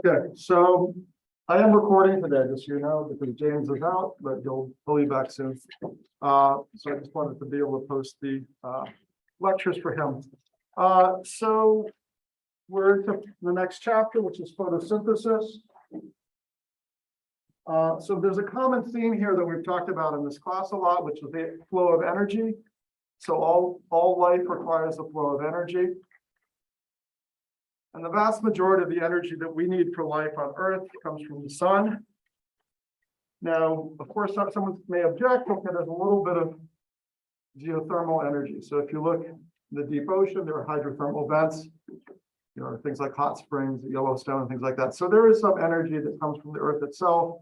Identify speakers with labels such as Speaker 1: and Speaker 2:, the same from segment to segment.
Speaker 1: Okay, so I am recording today, just so you know, because James is out, but he'll be back soon. So I just wanted to be able to post the lectures for him. So we're to the next chapter, which is photosynthesis. So there's a common theme here that we've talked about in this class a lot, which is the flow of energy. So all life requires the flow of energy. And the vast majority of the energy that we need for life on Earth comes from the sun. Now, of course, someone may object, okay, there's a little bit of geothermal energy. So if you look in the deep ocean, there are hydrothermal vents, things like hot springs, Yellowstone, and things like that. So there is some energy that comes from the Earth itself.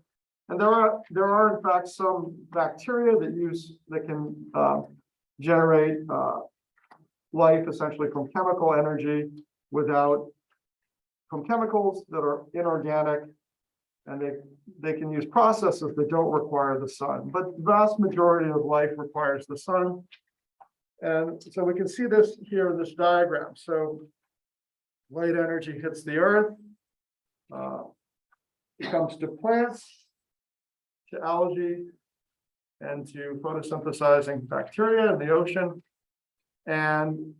Speaker 1: And there are in fact some bacteria that can generate life essentially from chemical energy from chemicals that are inorganic, and they can use processes that don't require the sun. But the vast majority of life requires the sun. And so we can see this here in this diagram. So light energy hits the Earth, it comes to plants, to algae, and to photosynthesizing bacteria in the ocean. And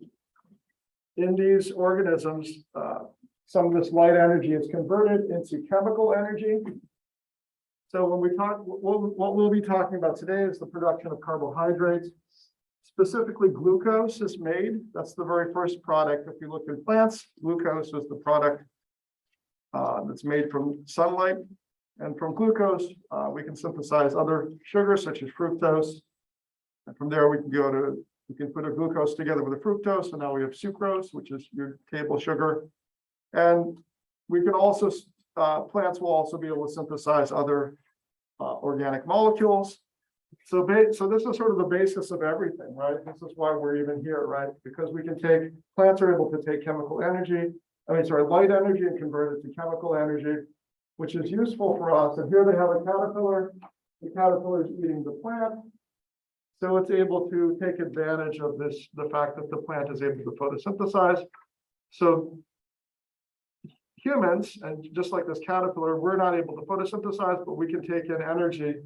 Speaker 1: in these organisms, some of this light energy is converted into chemical energy. So when we talk, what we'll be talking about today is the production of carbohydrates. Specifically, glucose is made. That's the very first product. If you look at plants, glucose is the product that's made from sunlight. And from glucose, we can synthesize other sugars such as fructose. And from there, we can put a glucose together with a fructose, and now we have sucrose, which is your table sugar. And we can also, plants will also be able to synthesize other organic molecules. So this is sort of the basis of everything, right? This is why we're even here, right? Because plants are able to take light energy and convert it to chemical energy, which is useful for us. And here they have a caterpillar. The caterpillar is eating the plant. So it's able to take advantage of the fact that the plant is able to photosynthesize. So humans, and just like this caterpillar, we're not able to photosynthesize, but we can take in energy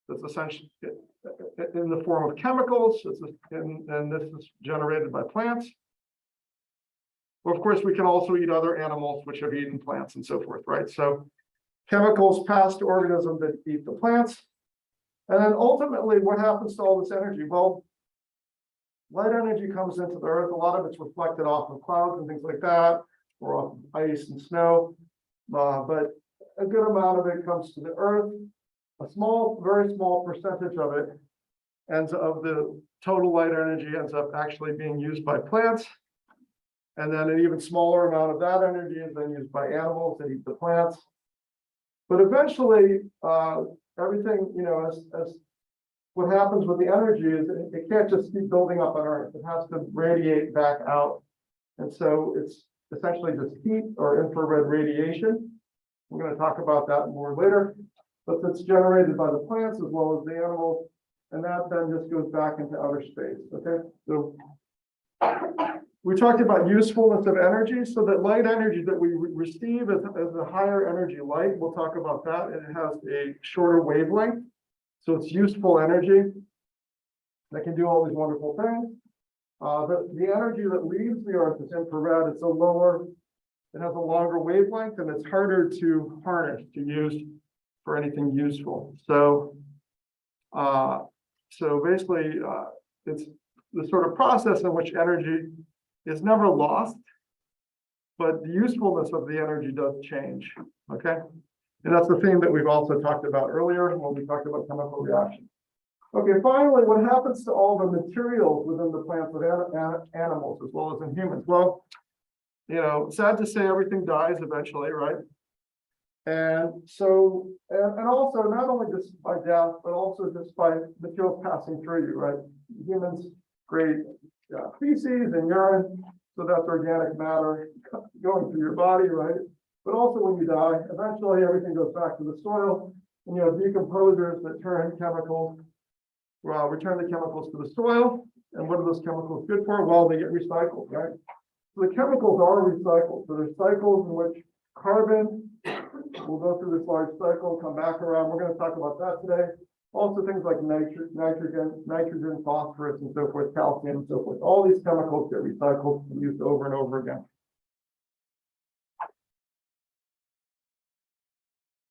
Speaker 1: that's essentially in the form of chemicals, and this is generated by plants. Well, of course, we can also eat other animals which have eaten plants and so forth, right? So chemicals pass to organisms that eat the plants. And then ultimately, what happens to all this energy? Well, light energy comes into the Earth. A lot of it's reflected off of clouds and things like that, or off of ice and snow. But a good amount of it comes to the Earth. Very small percentage of it of the total light energy ends up actually being used by plants. And then an even smaller amount of that energy is then used by animals that eat the plants. But eventually, everything, as what happens with the energy is it can't just keep building up on Earth. It has to radiate back out. And so it's essentially just heat or infrared radiation. We're going to talk about that more later. But it's generated by the plants as well as the animals. And that then just goes back into outer space. Okay. So We talked about usefulness of energy, so that light energy that we receive as a higher energy light, we'll talk about that. It has a shorter wavelength, so it's useful energy that can do all these wonderful things. The energy that leaves the Earth is infrared. It has a longer wavelength, and it's harder to harness, to use for anything useful. So basically, it's the sort of process in which energy is never lost, but the usefulness of the energy does change, okay? And that's the theme that we've also talked about earlier when we talked about chemical reactions. Okay, finally, what happens to all the materials within the plants of animals as well as in humans? Well, you know, sad to say, everything dies eventually, right? And so, and also not only just by death, but also just by materials passing through you, right? Humans create feces and urine, so that's organic matter going through your body, right? But also when you die, eventually everything goes back to the soil, and you have decomposers that return the chemicals to the soil. And what are those chemicals good for? Well, they get recycled, right? So the chemicals are recycled. So there's cycles in which carbon will go through this large cycle, come back around. We're going to talk about that today. Also things like nitrogen, phosphorus, and so forth, calcium, and so forth. All these chemicals get recycled and used over and over again.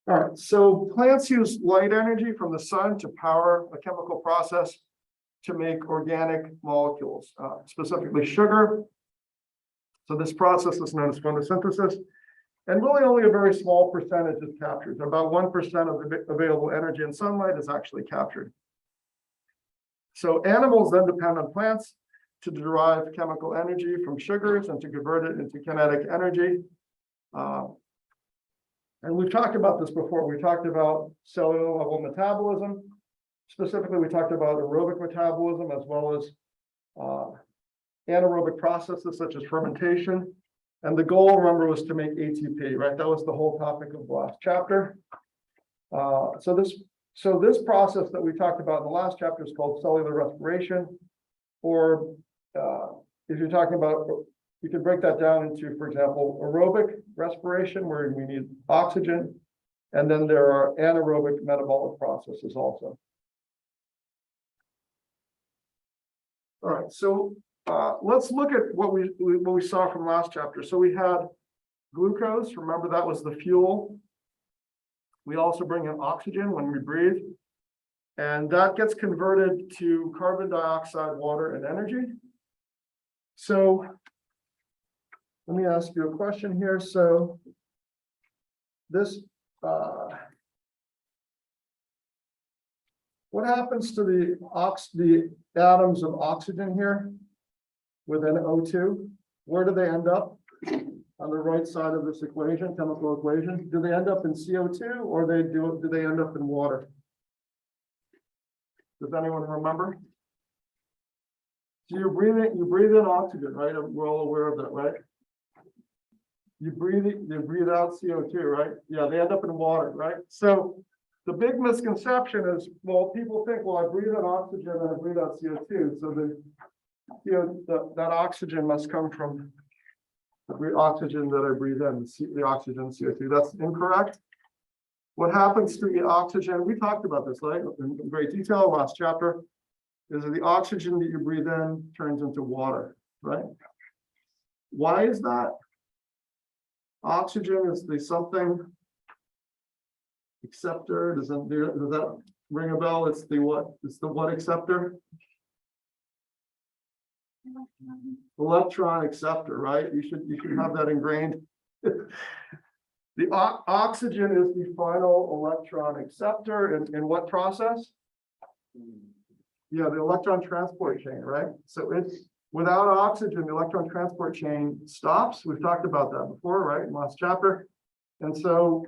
Speaker 1: All right, so plants use light energy from the sun to power a chemical process to make organic molecules, specifically sugar. So this process is known as photosynthesis. And really only a very small percentage is captured. About 1% of the available energy in sunlight is actually captured. So animals then depend on plants to derive chemical energy from sugars and to convert it into kinetic energy. And we've talked about this before. We talked about cellular level metabolism. Specifically, we talked about aerobic metabolism as well as anaerobic processes such as fermentation. And the goal, remember, was to make ATP, right? That was the whole topic of the last chapter. So this process that we talked about in the last chapter is called cellular respiration, or if you're talking about, you can break that down into, for example, aerobic respiration, where we need oxygen, and then there are anaerobic metabolic processes also. All right, so let's look at what we saw from last chapter. So we had glucose. Remember, that was the fuel. We also bring in oxygen when we breathe, and that gets converted to carbon dioxide, water, and energy. So let me ask you a question here. So this, what happens to the atoms of oxygen here within O2? Where do they end up? On the right side of this equation, chemical equation, do they end up in CO2 or do they end up in water? Does anyone remember? So you breathe in oxygen, right? We're all aware of that, right? You breathe out CO2, right? Yeah, they end up in water, right? So the big misconception is, well, people think, well, I breathe in oxygen and I breathe out CO2. So that oxygen must come from the oxygen that I breathe in, the oxygen CO2. That's incorrect. What happens to the oxygen? We talked about this, right, in great detail last chapter. Is that the oxygen that you breathe in turns into water, right? Why is that? Oxygen is the something acceptor. Does that ring a bell? It's the what? It's the what acceptor? Electron acceptor, right? You should have that ingrained. The oxygen is the final electron acceptor in what process? Yeah, the electron transport chain, right? So it's without oxygen, the electron transport chain stops. We've talked about that before, right? In last chapter. And so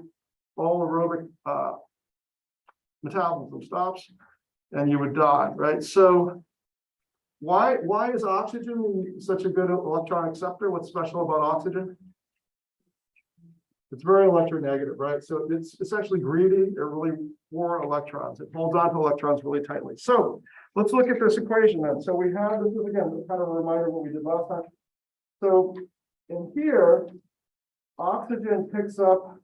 Speaker 1: all aerobic metabolism stops and you would die, right? So why is oxygen such a good electron acceptor? What's special about oxygen? It's very electronegative, right? So it's essentially greedy or really poor electrons. It holds on to electrons really tightly. So let's look at this equation then. So we have, this is again kind of a reminder of what we did last time. So in here, oxygen picks up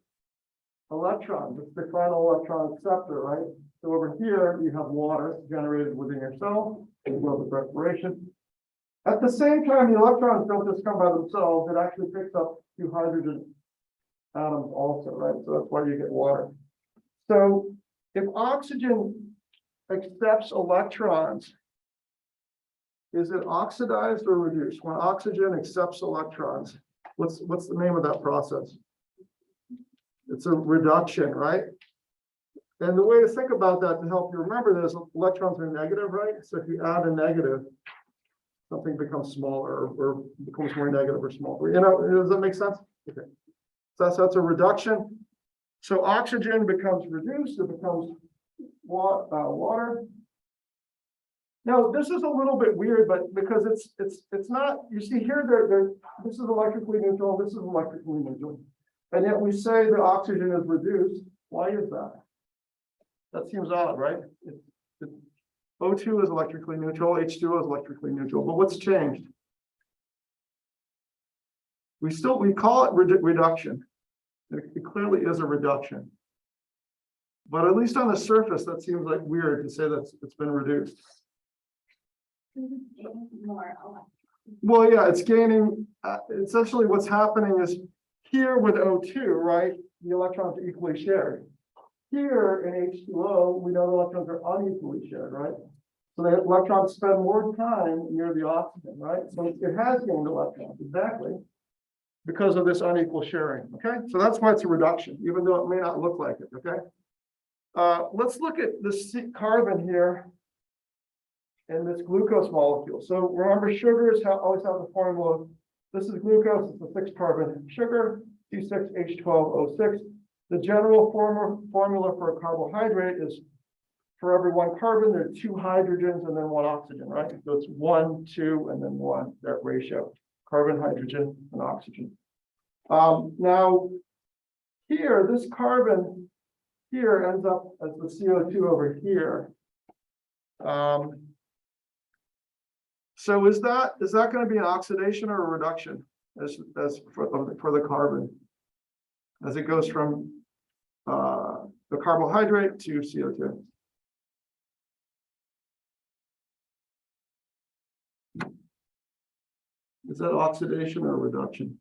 Speaker 1: electrons. It's the final electron acceptor, right? So over here, you have water generated within your cell, as well as respiration. At the same time, the electrons don't just come by themselves. It actually picks up two hydrogen atoms also, right? So that's why you get water. So if oxygen accepts electrons, is it oxidized or reduced? When oxygen accepts electrons, what's the name of that process? It's a reduction, right? And the way to think about that to help you remember this, electrons are negative, right? So if you add a negative, something becomes smaller or becomes more negative or smaller. You know, does that make sense? Okay. So that's a reduction. So oxygen becomes reduced, it becomes water. Now, this is a little bit weird, but because it's not, you see here, this is electrically neutral, this is electrically neutral. And yet we say the oxygen is reduced. Why is that? That seems odd, right? O2 is electrically neutral, H2O is electrically neutral, but what's changed? We call it reduction. It clearly is a reduction. But at least on the surface, that seems like weird to say that it's been reduced. Well, yeah, it's gaining, essentially what's happening is here with O2, right, the electrons are equally shared. Here in H2O, we know the electrons are unequally shared, right? So the electrons spend more time near the oxygen, right? So it has gained electrons, exactly, because of this unequal sharing, okay? So that's why it's a reduction, even though it may not look like it, okay? Let's look at this carbon here and this glucose molecule. So remember, sugars always have the formula. This is glucose, it's a 6-carbon sugar, C6H12O6. The general formula for a carbohydrate is for every 1 carbon, there are 2 hydrogens and then 1 oxygen, right? So it's 1, 2, and then 1, that ratio, carbon, hydrogen, and oxygen. Now, here, this carbon here ends up as the CO2 over here. So is that going to be an oxidation or a reduction as for the carbon as it goes from the carbohydrate to CO2? Is that oxidation or reduction?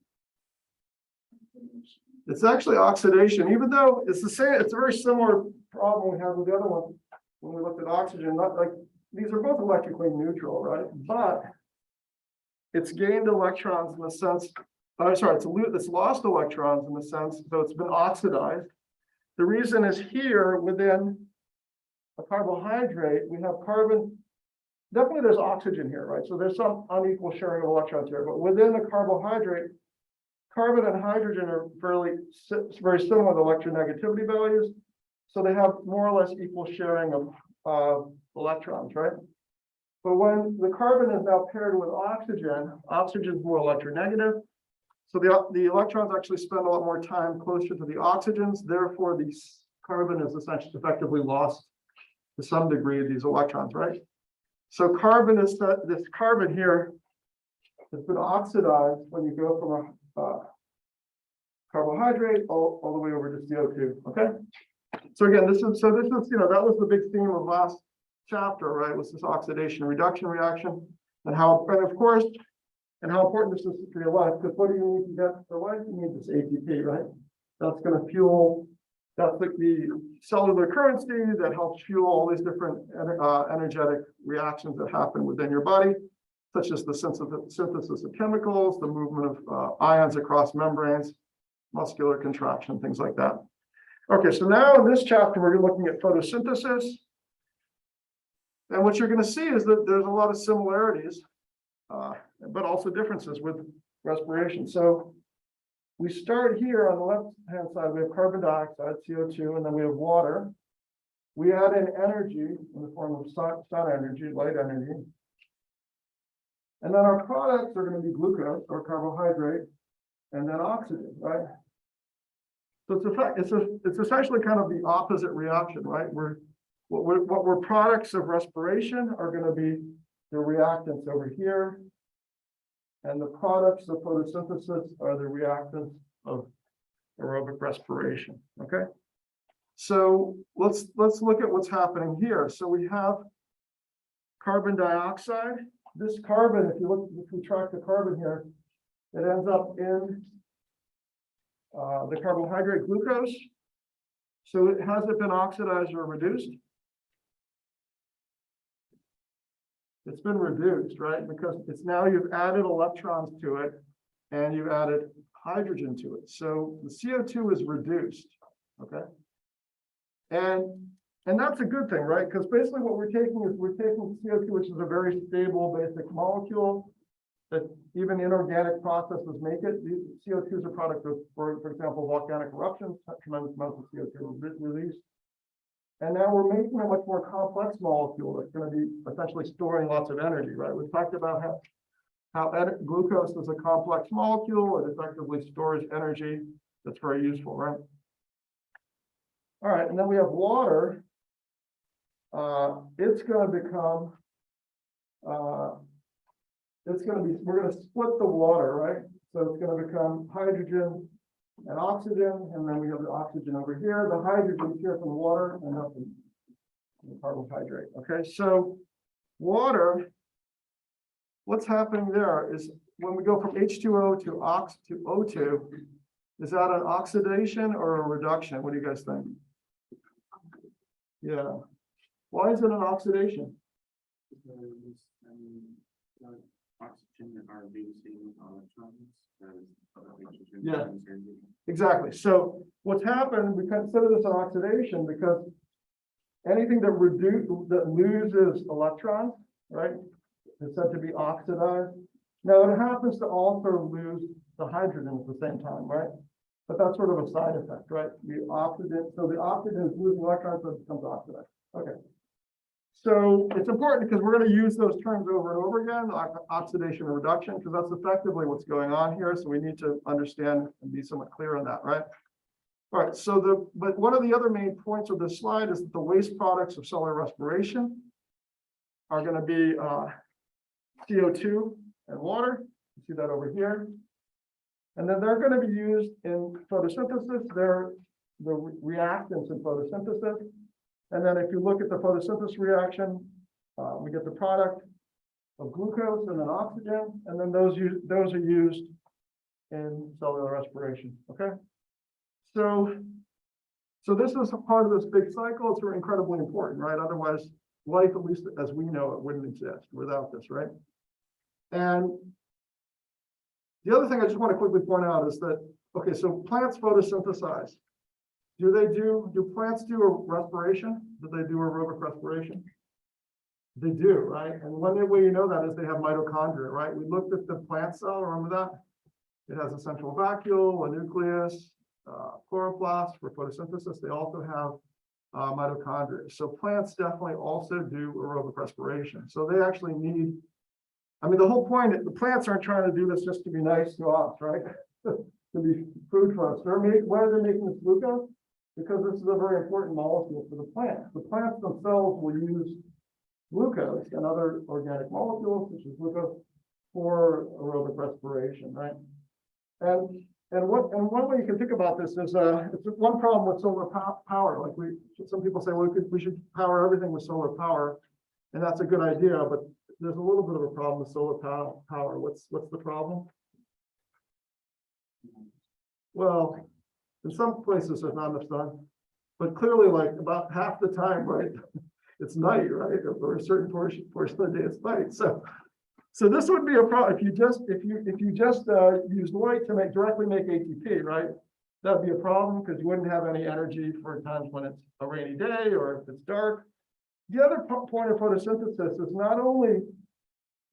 Speaker 1: It's actually oxidation, even though it's the same. It's a very similar problem we had with the other one when we looked at oxygen. Not like these are both electrically neutral, right? But it's gained electrons in the sense. It's lost electrons in the sense, so it's been oxidized. The reason is here within a carbohydrate, we have carbon. Definitely there's oxygen here, right? So there's some unequal sharing of electrons here, but within the carbohydrate, carbon and hydrogen are very similar with electronegativity values. So they have more or less equal sharing of electrons, right? But when the carbon is now paired with oxygen, oxygen is more electronegative. So the electrons actually spend a lot more time closer to the oxygens. Therefore, the carbon is essentially effectively lost to some degree of these electrons, right? So carbon is this carbon here has been oxidized when you go from a carbohydrate all the way over to CO2. Okay. So again, this is that was the big theme of last chapter, right? Was this oxidation reduction reaction and how important this is for your life, because what do you need to get for life? You need this ATP, right? That's going to fuel, that's like the cellular currency that helps fuel all these different energetic reactions that happen within your body, such as the synthesis of chemicals, the movement of ions across membranes, muscular contraction, things like that. Okay, so now in this chapter, we're looking at photosynthesis. And what you're going to see is that there's a lot of similarities, but also differences with respiration. So we start here on the left-hand side, we have carbon dioxide, CO2, and then we have water. We add in energy in the form of sun energy, light energy. And then our products are going to be glucose or carbohydrate, and then oxygen, right? So it's essentially kind of the opposite reaction, right? What we're products of respiration are going to be the reactants over here. And the products of photosynthesis are the reactants of aerobic respiration. Okay. So let's look at what's happening here. So we have carbon dioxide. This carbon, if we track the carbon here, it ends up in the carbohydrate glucose. So it hasn't been oxidized or reduced. It's been reduced, right? Because it's now you've added electrons to it and you've added hydrogen to it. So the CO2 is reduced, okay? And that's a good thing, right? Because basically what we're taking CO2, which is a very stable basic molecule that even inorganic processes make it. These CO2 is a product of, for example, volcanic eruptions, tremendous amounts of CO2 released. And now we're making a much more complex molecule that's going to be essentially storing lots of energy, right? We've talked about how glucose is a complex molecule. It effectively stores energy that's very useful, right? All right, and then we have water. It's going to become, we're going to split the water, right? So it's going to become hydrogen and oxygen, and then we have the oxygen over here. The hydrogen here from water and up in the carbohydrate. Okay, so water, what's happening there is when we go from H2O to O2, is that an oxidation or a reduction? What do you guys think? Yeah. Why is it an oxidation?
Speaker 2: Oxygen are losing electrons.
Speaker 1: Yeah, exactly. So what's happened, we consider this an oxidation because anything that loses electrons, right, is said to be oxidized. Now it happens to also lose the hydrogen at the same time, right? But that's sort of a side effect, right? The oxygen is losing electrons, so it becomes oxidized. Okay. So it's important because we're going to use those terms over and over again, oxidation and reduction, because that's effectively what's going on here. So we need to understand and be somewhat clear on that, right? All right. So but one of the other main points of this slide is that the waste products of cellular respiration are going to be CO2 and water. You see that over here. And then they're going to be used in photosynthesis. They're the reactants in photosynthesis. And then if you look at the photosynthesis reaction, we get the product of glucose and then oxygen, and then those are used in cellular respiration. Okay, so this is a part of this big cycle. It's very incredibly important, right? Otherwise, life, at least as we know it, wouldn't exist without this, right? And the other thing I just want to quickly point out is that, okay, so plants photosynthesize. Do plants do a respiration? Do they do aerobic respiration? They do, right? And one way you know that is they have mitochondria, right? We looked at the plant cell, remember that? It has a central vacuole, a nucleus, chloroplast for photosynthesis. They also have mitochondria. So plants definitely also do aerobic respiration. So they actually need, I mean, the whole point, the plants aren't trying to do this just to be nice to us, right? To be food for us. Why are they making this glucose? Because this is a very important molecule for the plants. The plants themselves will use glucose and other organic molecules, such as glucose, for aerobic respiration, right? And one way you can think about this is it's one problem with solar power. Like some people say, well, we should power everything with solar power, and that's a good idea. But there's a little bit of a problem with solar power. What's the problem? Well, in some places there's not enough sun, but clearly, like about half the time, right, it's night, right? Or for a certain portion of the day, it's night. So this would be a problem if you just use light to directly make ATP, right? That would be a problem because you wouldn't have any energy for times when it's a rainy day or if it's dark. The other point of photosynthesis is not only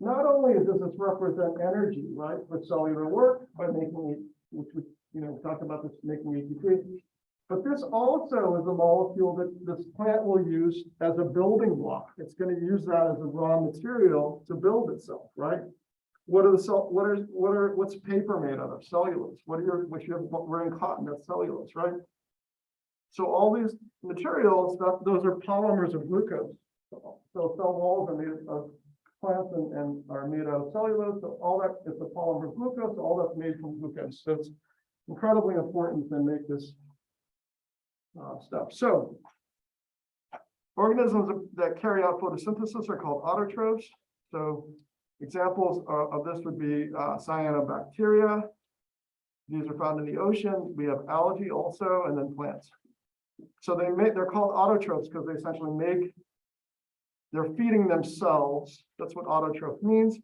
Speaker 1: does this represent energy, right, for cellular work by making it, which we talked about this making ATP, but this also is a molecule that this plant will use as a building block. It's going to use that as a raw material to build itself, right? What's paper made out of? Cellulose. We're in cotton, that's cellulose, right? So all these materials, those are polymers of glucose. So cell walls are made of plants and are made out of cellulose, so all that is the polymer glucose, all that's made from glucose. So it's incredibly important to make this stuff. So organisms that carry out photosynthesis are called autotrophs. So examples of this would be cyanobacteria. These are found in the ocean. We have algae also, and then plants. So they're called autotrophs because they essentially they're feeding themselves. That's what autotroph means.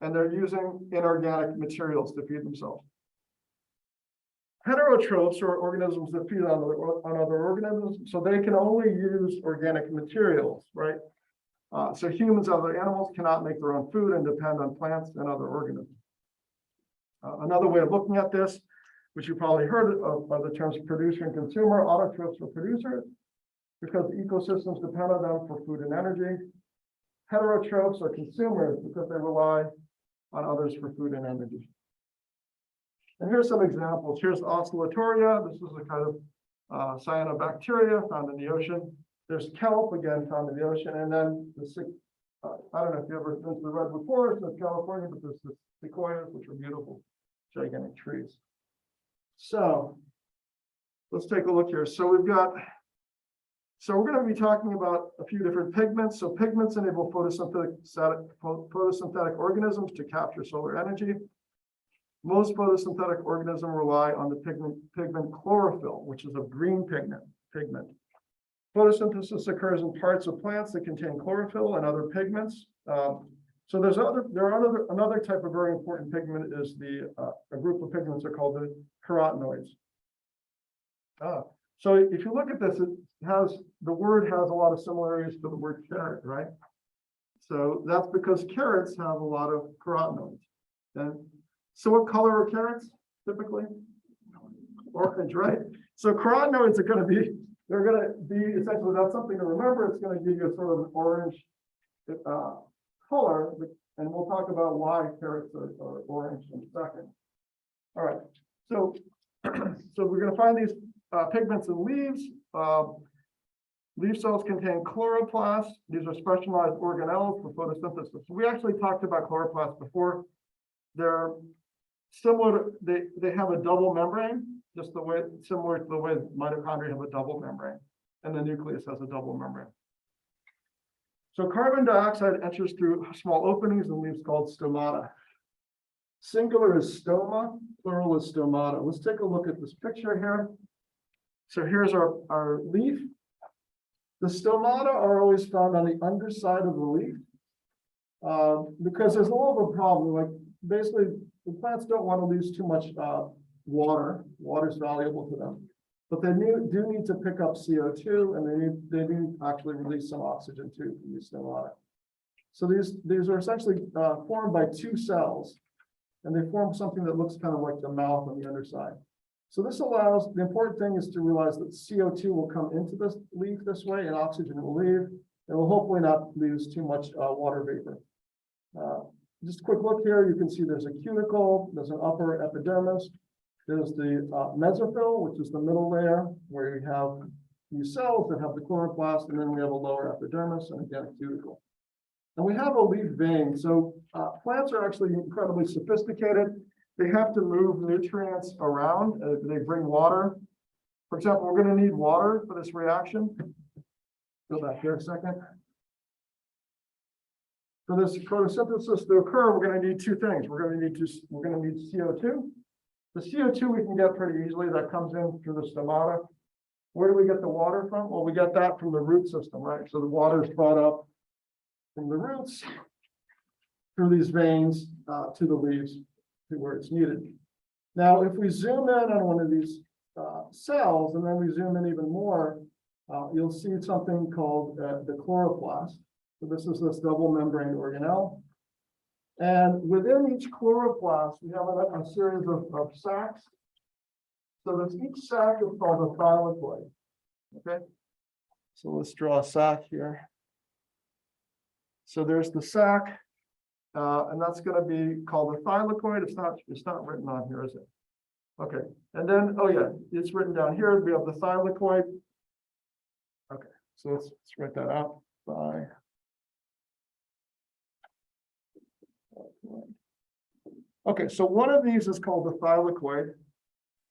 Speaker 1: And they're using inorganic materials to feed themselves. Heterotrophs are organisms that feed on other organisms, so they can only use organic materials, right? So humans and other animals cannot make their own food and depend on plants and other organisms. Another way of looking at this, which you probably heard of the terms producer and consumer. Autotrophs are producers because ecosystems depend on them for food and energy. Heterotrophs are consumers because they rely on others for food and energy. And here's some examples. Here's oscillatoria. This is a kind of cyanobacteria found in the ocean. There's kelp, again, found in the ocean. And then I don't know if you ever been to the redwood forest in California, but there's the sequoias, which are beautiful, gigantic trees. So let's take a look here. So we're going to be talking about a few different pigments. So pigments enable photosynthetic organisms to capture solar energy. Most photosynthetic organisms rely on the pigment chlorophyll, which is a green pigment. Photosynthesis occurs in parts of plants that contain chlorophyll and other pigments. So another type of very important pigment is a group of pigments are called the carotenoids. So if you look at this, the word has a lot of similarities to the word carrot, right? So that's because carrots have a lot of carotenoids. And so what color are carrots typically? Orange, right? So carotenoids are going to be, essentially, that's something to remember. It's going to give you a sort of an orange color, and we'll talk about why carrots are orange in a second. All right, so we're going to find these pigments in leaves. Leaf cells contain chloroplasts. These are specialized organelles for photosynthesis. We actually talked about chloroplasts before. They're similar. They have a double membrane, just similar to the way mitochondria have a double membrane, and the nucleus has a double membrane. So carbon dioxide enters through small openings in leaves called stomata. Singular is stoma, plural is stomata. Let's take a look at this picture here. So here's our leaf. The stomata are always found on the underside of the leaf because there's a little bit of a problem. Like basically, the plants don't want to lose too much water. Water is valuable to them, but they do need to pick up CO2, and they do actually release some oxygen too from these stomata. So these are essentially formed by two cells, and they form something that looks kind of like the mouth on the underside. So this allows, the important thing is to realize that CO2 will come into this leaf this way, and oxygen will leave, and will hopefully not lose too much water vapor. Just a quick look here, you can see there's a cuticle, there's an upper epidermis, there's the mesophyll, which is the middle layer, where you have these cells that have the chloroplast, and then we have a lower epidermis, and again, a cuticle. And we have a leaf vein. So plants are actually incredibly sophisticated. They have to move nutrients around. They bring water. For example, we're going to need water for this reaction. Go back here a second. For this photosynthesis to occur, we're going to need two things. We're going to need CO2. The CO2 we can get pretty easily. That comes in through the stomata. Where do we get the water from? Well, we get that from the root system, right? So the water is brought up from the roots through these veins to the leaves, to where it's needed. Now, if we zoom in on one of these cells, and then we zoom in even more, you'll see something called the chloroplast. So this is this double membrane organelle. And within each chloroplast, we have a series of sacs. So each sac is called a thylakoid. Okay. So let's draw a sac here. So there's the sac. And that's going to be called a thylakoid. It's not written on here, is it? Okay. And then, oh yeah, it's written down here. We have the thylakoid. Okay, so let's write that out. Okay, so one of these is called the thylakoid,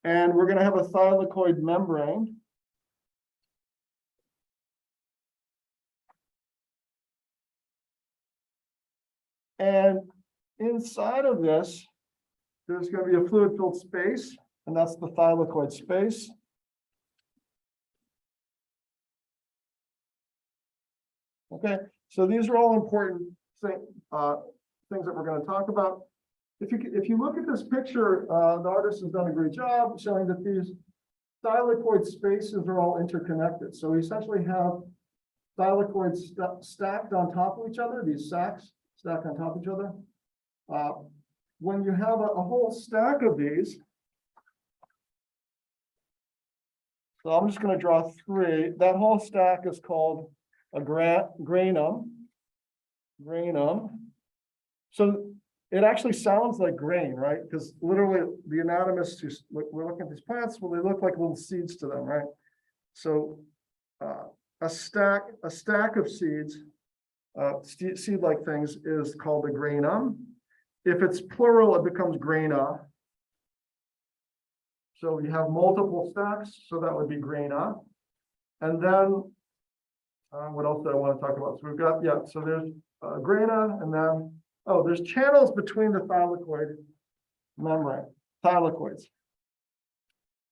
Speaker 1: and we're going to have a thylakoid membrane. And inside of this, there's going to be a fluid-filled space, and that's the thylakoid space. Okay, so these are all important things that we're going to talk about. If you look at this picture, the artist has done a great job showing that these thylakoid spaces are all interconnected. So we essentially have thylakoids stacked on top of each other, these sacks stacked on top of each other. When you have a whole stack of these, so I'm just going to draw three. That whole stack is called a granum. So it actually sounds like grain, right? Because literally the anatomists who we're looking at these plants, well, they look like little seeds to them, right? So a stack of seeds, seed-like things, is called a granum. If it's plural, it becomes grana. So you have multiple stacks, so that would be grana. And then what else do I want to talk about? So we've got, yeah, so there's grana, and then, oh, there's channels between the thylakoid membrane, thylakoids.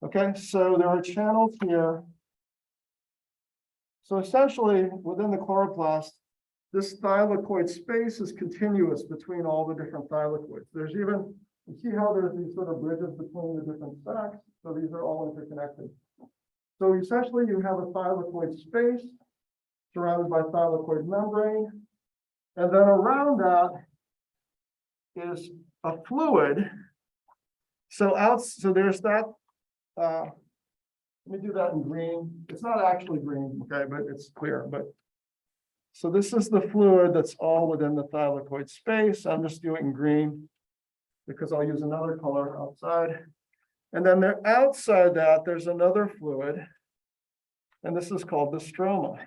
Speaker 1: Okay, so there are channels here. So essentially, within the chloroplast, this thylakoid space is continuous between all the different thylakoids. There's even, you see how there's these sort of bridges between the different stacks? So these are all interconnected. So essentially, you have a thylakoid space surrounded by thylakoid membrane. And then around that is a fluid. So there's that. Let me do that in green. It's not actually green, okay, but it's clear. But so this is the fluid that's all within the thylakoid space. I'm just doing green because I'll use another color outside. And then there, outside that, there's another fluid, and this is called the stroma.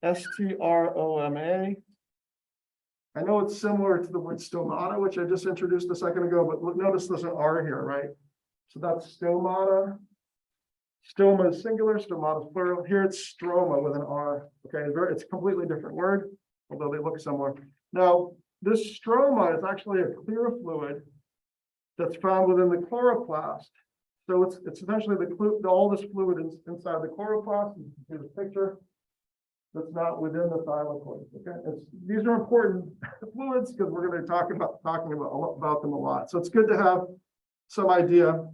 Speaker 1: S-T-R-O-M-A. I know it's similar to the word stomata, which I just introduced a second ago, but look, notice there's an R here, right? So that's stomata. Stoma is singular, stomata is plural. Here it's stroma with an R. Okay, it's a completely different word, although they look similar. Now, this stroma is actually a clear fluid that's found within the chloroplast. So it's essentially all this fluid is inside the chloroplast. You can see the picture. That's not within the thylakoid. Okay, these are important fluids because we're going to be talking about them a lot. So it's good to have some idea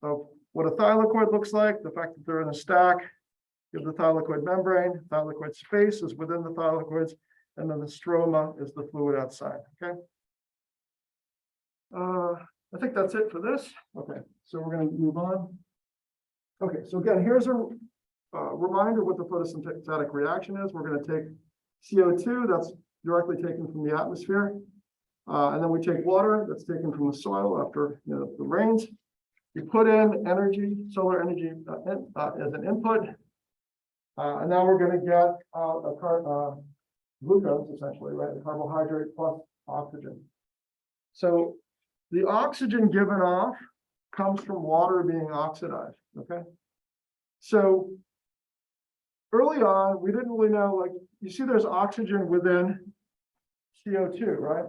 Speaker 1: of what a thylakoid looks like, the fact that they're in a stack. You have the thylakoid membrane, thylakoid space is within the thylakoids, and then the stroma is the fluid outside. Okay. I think that's it for this. Okay, so we're going to move on. Okay, so again, here's a reminder what the photosynthetic reaction is. We're going to take CO2 that's directly taken from the atmosphere, and then we take water that's taken from the soil after the rains. You put in energy, solar energy as an input, and now we're going to get a glucose, essentially, right? A carbohydrate plus oxygen. So the oxygen given off comes from water being oxidized. Okay, so early on, we didn't really know, like, you see there's oxygen within CO2, right?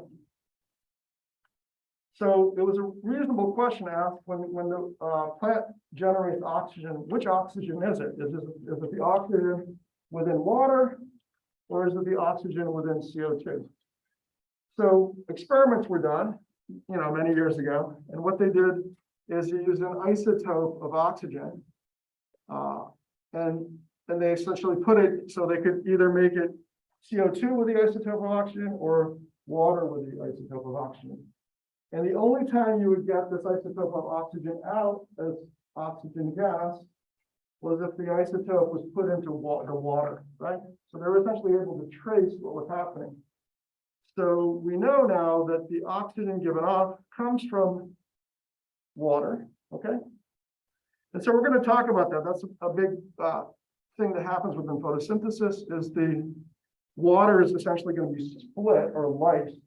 Speaker 1: So it was a reasonable question to ask when the plant generates oxygen, which oxygen is it? Is it the oxygen within water, or is it the oxygen within CO2? So experiments were done, many years ago, and what they did is you used an isotope of oxygen, and they essentially put it so they could either make it CO2 with the isotope of oxygen or water with the isotope of oxygen. And the only time you would get this isotope of oxygen out as oxygen gas was if the isotope was put into the water, right? So they were essentially able to trace what was happening. So we know now that the oxygen given off comes from water, okay? And so we're going to talk about that. That's a big thing that happens within photosynthesis is the water is essentially going to be split or lysed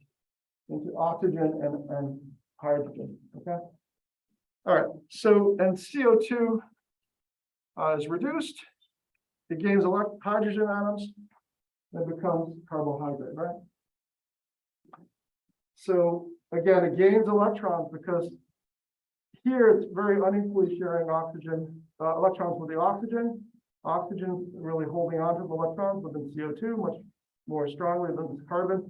Speaker 1: into oxygen and hydrogen. Okay. All right. So, and CO2 is reduced. It gains hydrogen atoms and becomes carbohydrate, right? So again, it gains electrons because here it's very unequally sharing oxygen, electrons with the oxygen. Oxygen really holding on to the electrons within CO2 much more strongly than this carbon.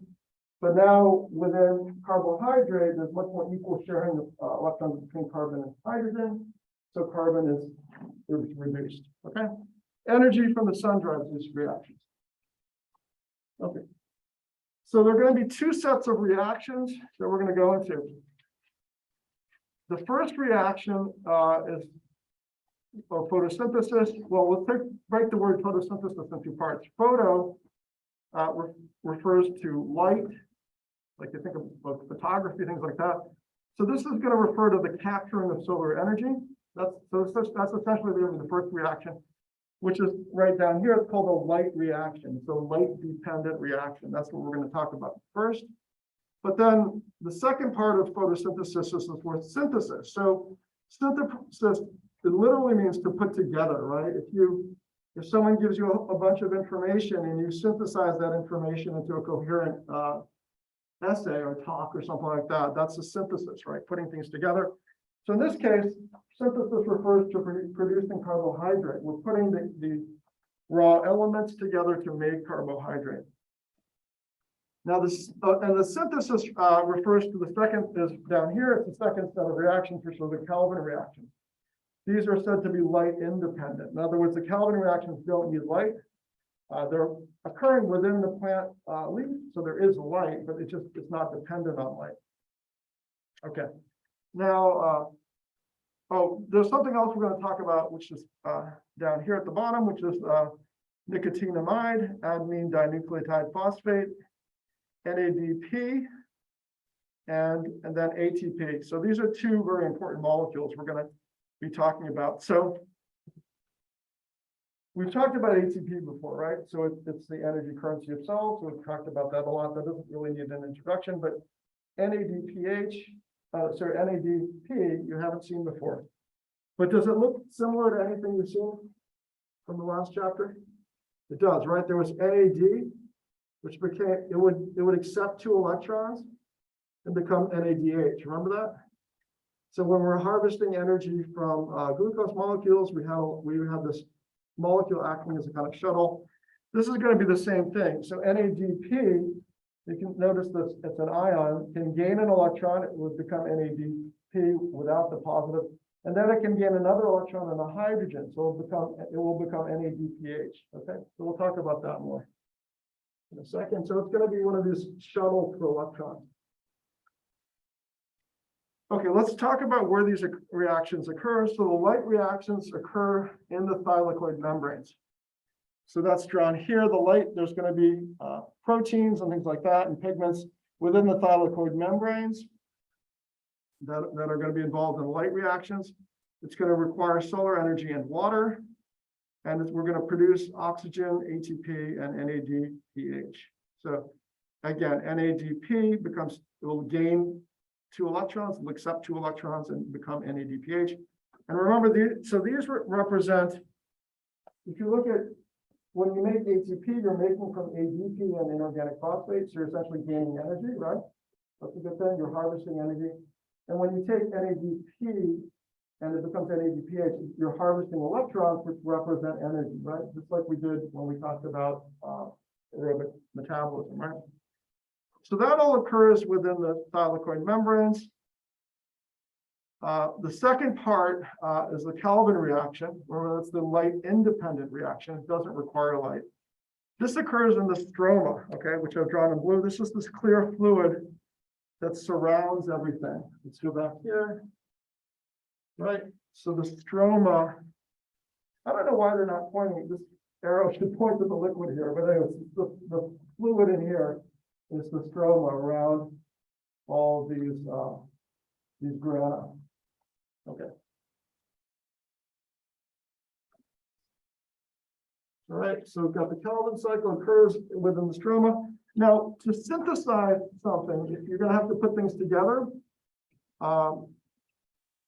Speaker 1: But now within carbohydrate, there's much more equal sharing of electrons between carbon and hydrogen. So carbon is reduced. Okay. Energy from the sun drives these reactions. Okay. So there are going to be two sets of reactions that we're going to go into. The first reaction is photosynthesis. Well, let's break the word photosynthesis into two parts. Photo refers to light, like you think of photography, things like that. So this is going to refer to the capturing of solar energy. That's essentially the first reaction, which is right down here. It's called a light reaction. It's a light-dependent reaction. That's what we're going to talk about first. But then the second part of photosynthesis is for synthesis. So synthesis, it literally means to put together, right? If someone gives you a bunch of information and you synthesize that information into a coherent essay or talk or something like that, that's a synthesis, right? Putting things together. So in this case, synthesis refers to producing carbohydrate. We're putting the raw elements together to make carbohydrate. Now this and the synthesis refers to the second is down here. It's the second set of reactions, which are the Kelvin reactions. These are said to be light independent. In other words, the Kelvin reactions don't need light. They're occurring within the plant leaf, so there is light, but it's not dependent on light. Okay. Now, there's something else we're going to talk about, which is down here at the bottom, which is nicotinamide, adenine dinucleotide phosphate, NADP, and then ATP. So these are two very important molecules we're going to be talking about. So we've talked about ATP before, right? So it's the energy currency of cells. So we've talked about that a lot. That doesn't really need an introduction, but NADPH, NADP, you haven't seen before. But does it look similar to anything you've seen from the last chapter? It does, right? There was NAD, which became, it would accept 2 electrons and become NADH. Remember that? So when we're harvesting energy from glucose molecules, we have this molecule acting as a kind of shuttle. This is going to be the same thing. So NADP, you can notice this, it's an ion, can gain an electron, it would become NADP without the positive, and then it can gain another electron and a hydrogen, so it will become NADPH. Okay, so we'll talk about that more in a second. So it's going to be one of these shuttles for electrons. Okay, let's talk about where these reactions occur. So the light reactions occur in the thylakoid membranes. So that's drawn here. The light, there's going to be proteins and things like that and pigments within the thylakoid membranes that are going to be involved in light reactions. It's going to require solar energy and water. And we're going to produce oxygen, ATP, and NADPH. So again, NADP it will gain 2 electrons, will accept 2 electrons and become NADPH. And remember, these represent, if you look at when you make ATP, you're making from ADP and inorganic phosphates. You're essentially gaining energy, right? That's a good thing. You're harvesting energy. And when you take NADP and it becomes NADPH, you're harvesting electrons, which represent energy, right? Just like we did when we talked about aerobic metabolism, right? So that all occurs within the thylakoid membranes. The second part is the Kelvin reaction, where that's the light independent reaction. It doesn't require light. This occurs in the stroma, okay, which I've drawn in blue. This is this clear fluid that surrounds everything. Let's go back here. Right. So the stroma, I don't know why they're not pointing. This arrow should point to the liquid here, but anyways, the fluid in here is the stroma around all these grana. Okay. All right, so we've got the Kelvin cycle occurs within the stroma. Now, to synthesize something, if you're going to have to put things together,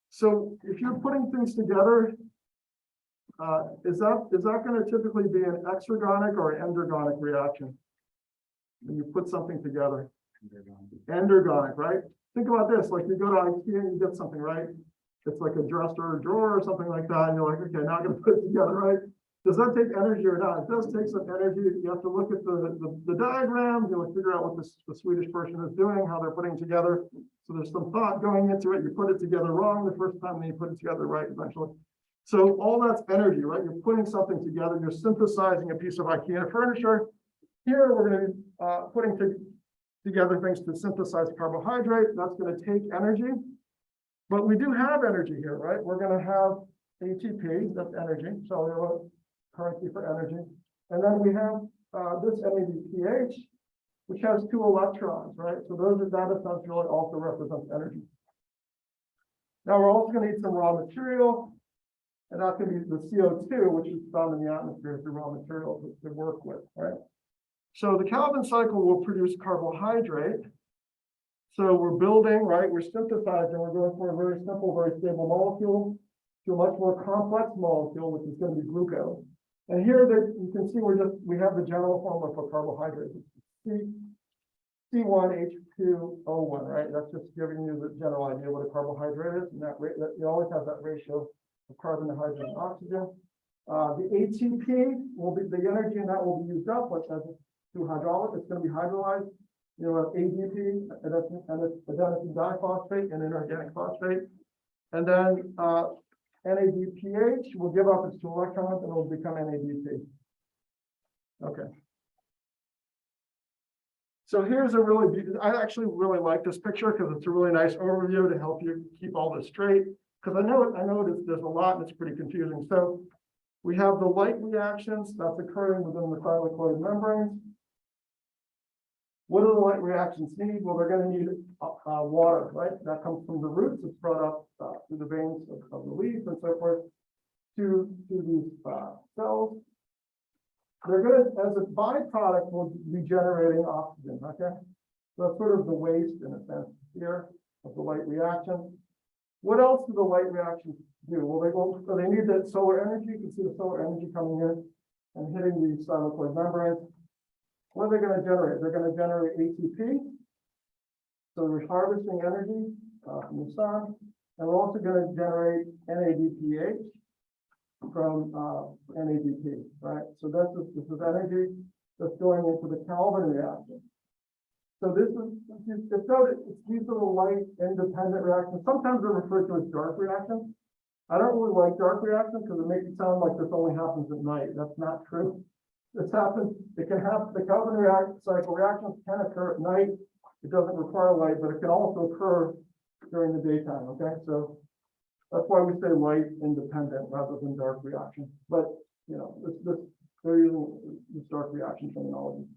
Speaker 1: so if you're putting things together, is that going to typically be an exergonic or an endergonic reaction when you put something together? Endergonic, right? Think about this, like you go to IKEA and you get something, right? It's like a dresser or a drawer or something like that, and you're like, okay, now I'm going to put it together, right? Does that take energy or not? It does take some energy. You have to look at the diagrams, you know, figure out what the Swedish person is doing, how they're putting together. So there's some thought going into it. You put it together wrong the first time, then you put it together right eventually. So all that's energy, right? You're putting something together. You're synthesizing a piece of IKEA furniture. Here, we're going to be putting together things to synthesize carbohydrate. That's going to take energy. But we do have energy here, right? We're going to have ATP, that's energy, cellular currency for energy. And then we have this NADPH, which has 2 electrons, right? So that essentially also represents energy. Now we're also going to need some raw material, and that's going to be the CO2, which is found in the atmosphere as the raw material to work with, right? So the Calvin cycle will produce carbohydrate. So we're building, right? We're synthesizing. We're going from a very simple, very stable molecule to a much more complex molecule, which is going to be glucose. And here you can see we have the general formula for carbohydrates. C1H2O1, right? That's just giving you the general idea what a carbohydrate is, and that you always have that ratio of carbon to hydrogen and oxygen. The ATP will be the energy, and that will be used up, which has through hydraulic. It's going to be hydrolyzed. You know, ADP, adenosine diphosphate, and inorganic phosphate, and then NADPH will give up its 2 electrons and it will become NADP. Okay. So here's a really, I actually really like this picture because it's a really nice overview to help you keep all this straight. Because I know there's a lot and it's pretty confusing. So we have the light reactions that's occurring within the thylakoid membranes. What do the light reactions need? Well, they're going to need water, right? That comes from the roots. It's brought up through the veins of the leaves and so forth to these cells. They're going to, as a byproduct, will be generating oxygen, okay? So that's sort of the waste, in a sense, here of the light reaction. What else do the light reactions do? Well, so they need that solar energy. You can see the solar energy coming in and hitting the thylakoid membranes. What are they going to generate? They're going to generate ATP. So we're harvesting energy from the sun. And we're also going to generate NADPH from NADP, right? So this is energy that's going into the Calvin reaction. So these are the light independent reactions. Sometimes they're referred to as dark reactions. I don't really like dark reactions because it makes it sound like this only happens at night. That's not true. This happens, it can happen, the Calvin cycle reactions can occur at night. It doesn't require light, but it can also occur during the daytime, okay? So that's why we say light independent rather than dark reaction. But, you know, they're using this dark reaction terminology.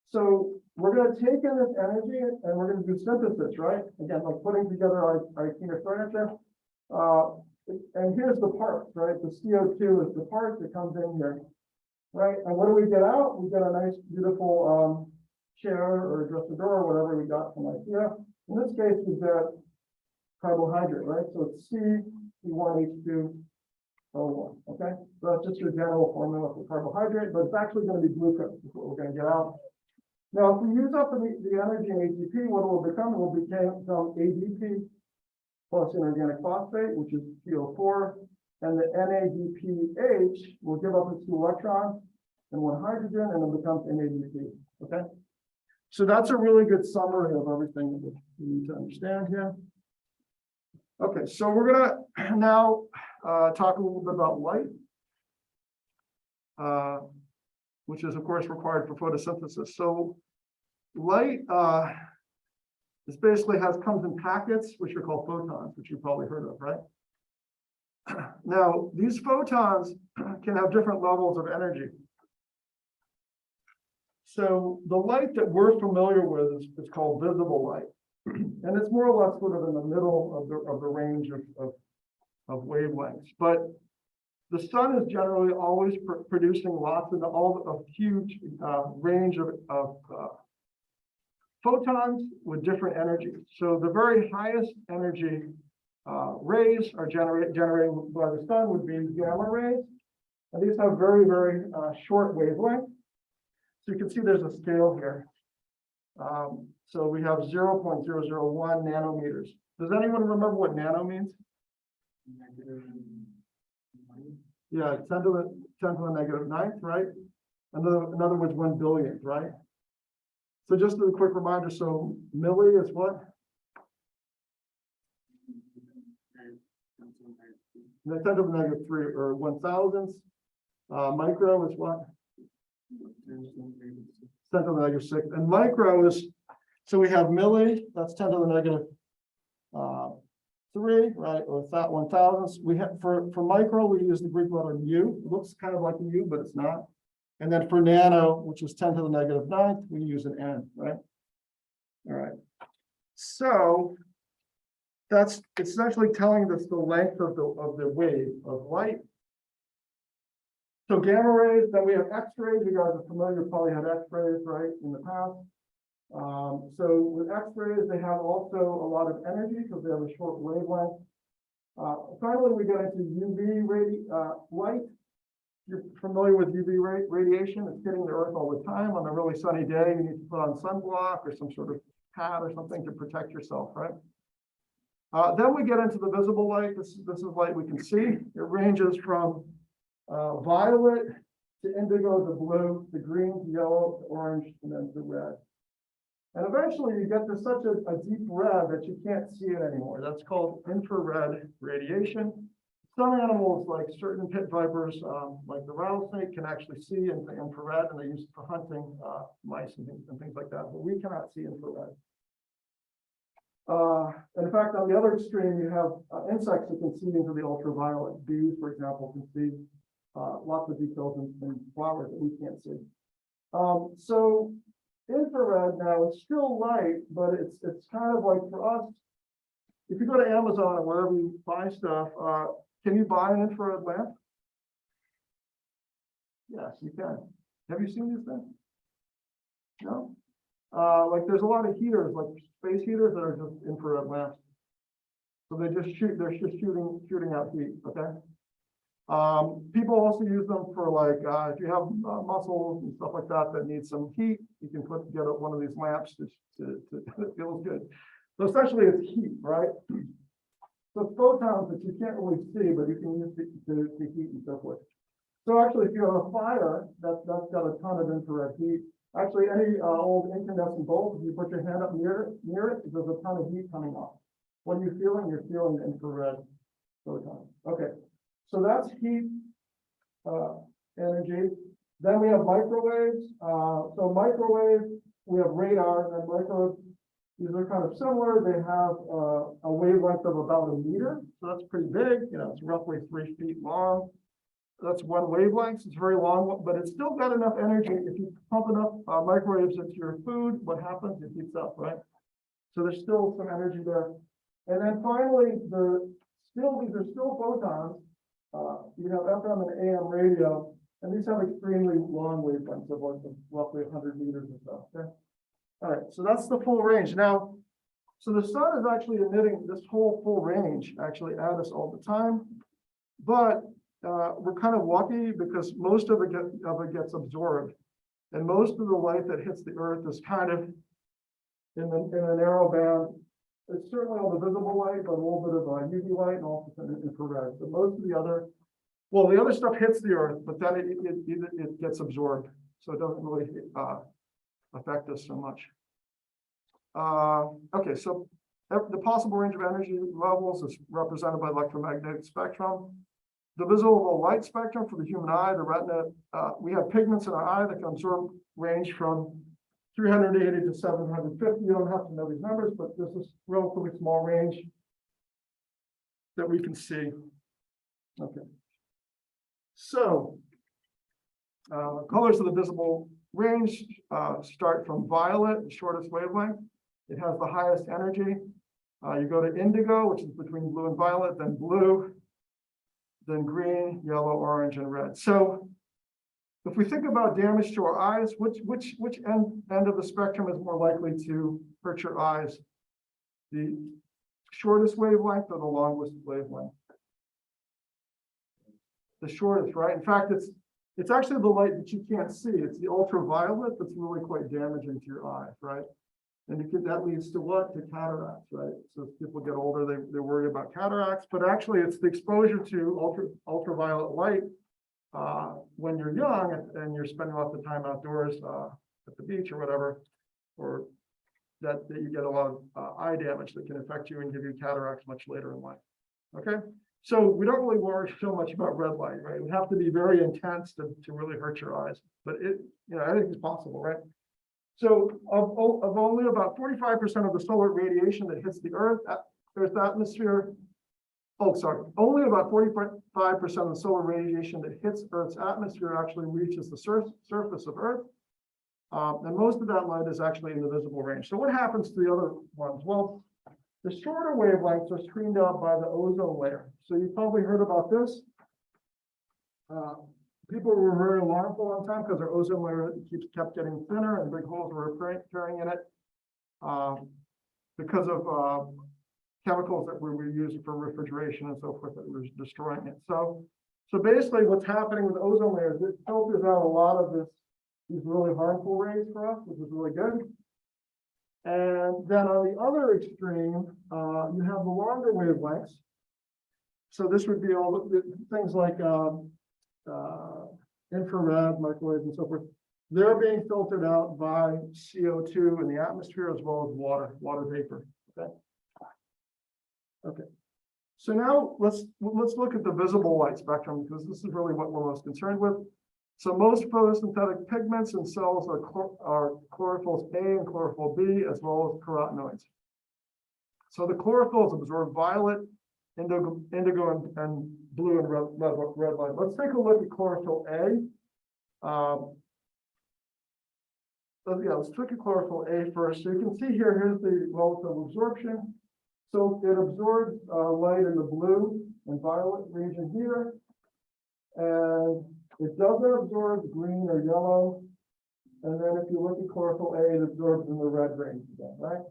Speaker 1: So we're going to take in this energy and we're going to do synthesis, right? Again, like putting together our IKEA furniture. And here's the parts, right? The CO2 is the part that comes in here. Right, and what do we get out? We get a nice, beautiful chair or dresser door or whatever we got from IKEA. In this case, we've got carbohydrate, right? So it's C1H2O1. Okay, so that's just your general formula for carbohydrate, but it's actually going to be glucose. Is what we're going to get out. Now, if we use up the energy in ATP, what it will become? It will become ADP plus inorganic phosphate, which is CO4. And the NADPH will give up its 2 electrons and 1 hydrogen, and it becomes NADP. Okay, so that's a really good summary of everything that we need to understand here. Okay, so we're gonna now talk a little bit about light, which is of course required for photosynthesis. So light this basically comes in packets, which are called photons, which you've probably heard of, right? Now, these photons can have different levels of energy. So the light that we're familiar with is called visible light. And it's more or less sort of in the middle of the range of wavelengths. But The sun is generally always producing lots of a huge range of photons with different energies. So the very highest energy rays are generated by the sun would be gamma rays. And these have very, very short wavelength. So you can see there's a scale here. So we have 0.001 nanometers. Does anyone remember what nano means? Yeah, 10 to the negative ninth, right? In other words, 1 billionth, right? So just a quick reminder, so milli is what? 10 to the negative 3 or 1,000th. Micro is what? 10 to the negative 6. And micro is, so we have milli, that's 10 to the negative 3, right? Or 1,000th. We have for micro, we use the Greek letter mu. It looks kind of like a U, but it's not. And then for nano, which is 10 to the negative 9th, we use an N, right? All right. So it's essentially telling us the length of the wave of light. So gamma rays, then we have X-rays. You guys are familiar, probably had X-rays, right, in the past. So with X-rays, they have also a lot of energy because they have a short wavelength. Finally, we get into UV light. You're familiar with UV radiation. It's hitting the Earth all the time. On a really sunny day, you need to put on sunblock or some sort of hat or something to protect yourself, right? Then we get into the visible light. This is light we can see. It ranges from violet to indigo to blue, to green to yellow to orange, and then to red. And eventually you get to such a deep red that you can't see it anymore. That's called infrared radiation. Some animals, like certain pit vipers, like the rattlesnake, can actually see into infrared, and they use it for hunting mice and things like that, but we cannot see infrared. In fact, on the other extreme, you have insects that can see into the ultraviolet. Bees, for example, can see lots of details in flowers that we can't see. So infrared now is still light, but it's kind of like for us, if you go to Amazon or wherever you buy stuff, can you buy an infrared lamp? Yes, you can. Have you seen these things? No? Like there's a lot of heaters, like space heaters that are just infrared lamps. So they're just shooting out heat, okay? People also use them for like, if you have muscles and stuff like that need some heat, you can get one of these lamps to it feels good. So essentially it's heat, right? So photons that you can't really see, but you can use to heat and so forth. So actually, if you have a fire, that's got a ton of infrared heat. Actually, any old incandescent bulb, if you put your hand up near it, there's a ton of heat coming off. What are you feeling? You're feeling infrared photons. Okay, so that's heat energy. Then we have microwaves. So microwaves, we have radar and microwaves. These are kind of similar. They have a wavelength of about 1 meter. So that's pretty big. You know, it's roughly 3 feet long. That's one wavelength. It's very long, but it's still got enough energy. If you pump enough microwaves into your food, what happens? It heats up, right? So there's still some energy there. And then finally, these are still photons. You have FM and AM radio, and these have extremely long wavelengths of like roughly 100 meters or so. Okay. All right, so that's the full range. Now, so the sun is actually emitting this whole full range actually at us all the time, but we're kind of lucky because most of it gets absorbed, and most of the light that hits the Earth is kind of in a narrow band. It's certainly all the visible light, but a little bit of UV light and also some infrared. So most of the other stuff hits the Earth, but then it gets absorbed, so it doesn't really affect us so much. Okay, so the possible range of energy levels is represented by electromagnetic spectrum. The visible light spectrum for the human eye, the retina, we have pigments in our eye that can absorb range from 380 to 750. You don't have to know these numbers, but this is relatively small range that we can see. Okay. So colors of the visible range start from violet, the shortest wavelength. It has the highest energy. You go to indigo, which is between blue and violet, then blue, then green, yellow, orange, and red. So if we think about damage to our eyes, which end of the spectrum is more likely to hurt your eyes? The shortest wavelength or the longest wavelength? The shortest, right? In fact, it's actually the light that you can't see. It's the ultraviolet that's really quite damaging to your eyes, right? And that leads to what? To cataracts, right? So as people get older, they worry about cataracts, but actually it's the exposure to ultraviolet light when you're young and you're spending lots of time outdoors at the beach or whatever, or that you get a lot of eye damage that can affect you and give you cataracts much later in life. Okay, so we don't really worry so much about red light, right? It would have to be very intense to really hurt your eyes, but I think it's possible, right? So of only about 45% of the solar radiation that hits the Earth's atmosphere, only about 45% of the solar radiation that hits Earth's atmosphere actually reaches the surface of Earth. And most of that light is actually in the visible range. So what happens to the other ones? Well, the shorter wavelengths are screened out by the ozone layer. So you've probably heard about this. People were very alarmed for a long time because our ozone layer kept getting thinner and big holes were appearing in it because of chemicals that we were using for refrigeration and so forth that was destroying it. So basically what's happening with the ozone layer is it filters out a lot of these really harmful rays for us, which is really good. And then on the other extreme, you have the longer wavelengths. So this would be all the things like infrared, microwaves, and so forth. They're being filtered out by CO2 in the atmosphere as well as water vapor. Okay. So now let's look at the visible light spectrum because this is really what we're most concerned with. So most photosynthetic pigments in cells are chlorophylls A and chlorophyll B, as well as carotenoids. So the chlorophylls absorb violet, indigo and blue and red light. Let's take a look at chlorophyll A. Let's look at chlorophyll A first. So you can see here's the relative absorption. So it absorbs light in the blue and violet region here, and it doesn't absorb green or yellow. And then if you look at chlorophyll A, it absorbs in the red range again, right?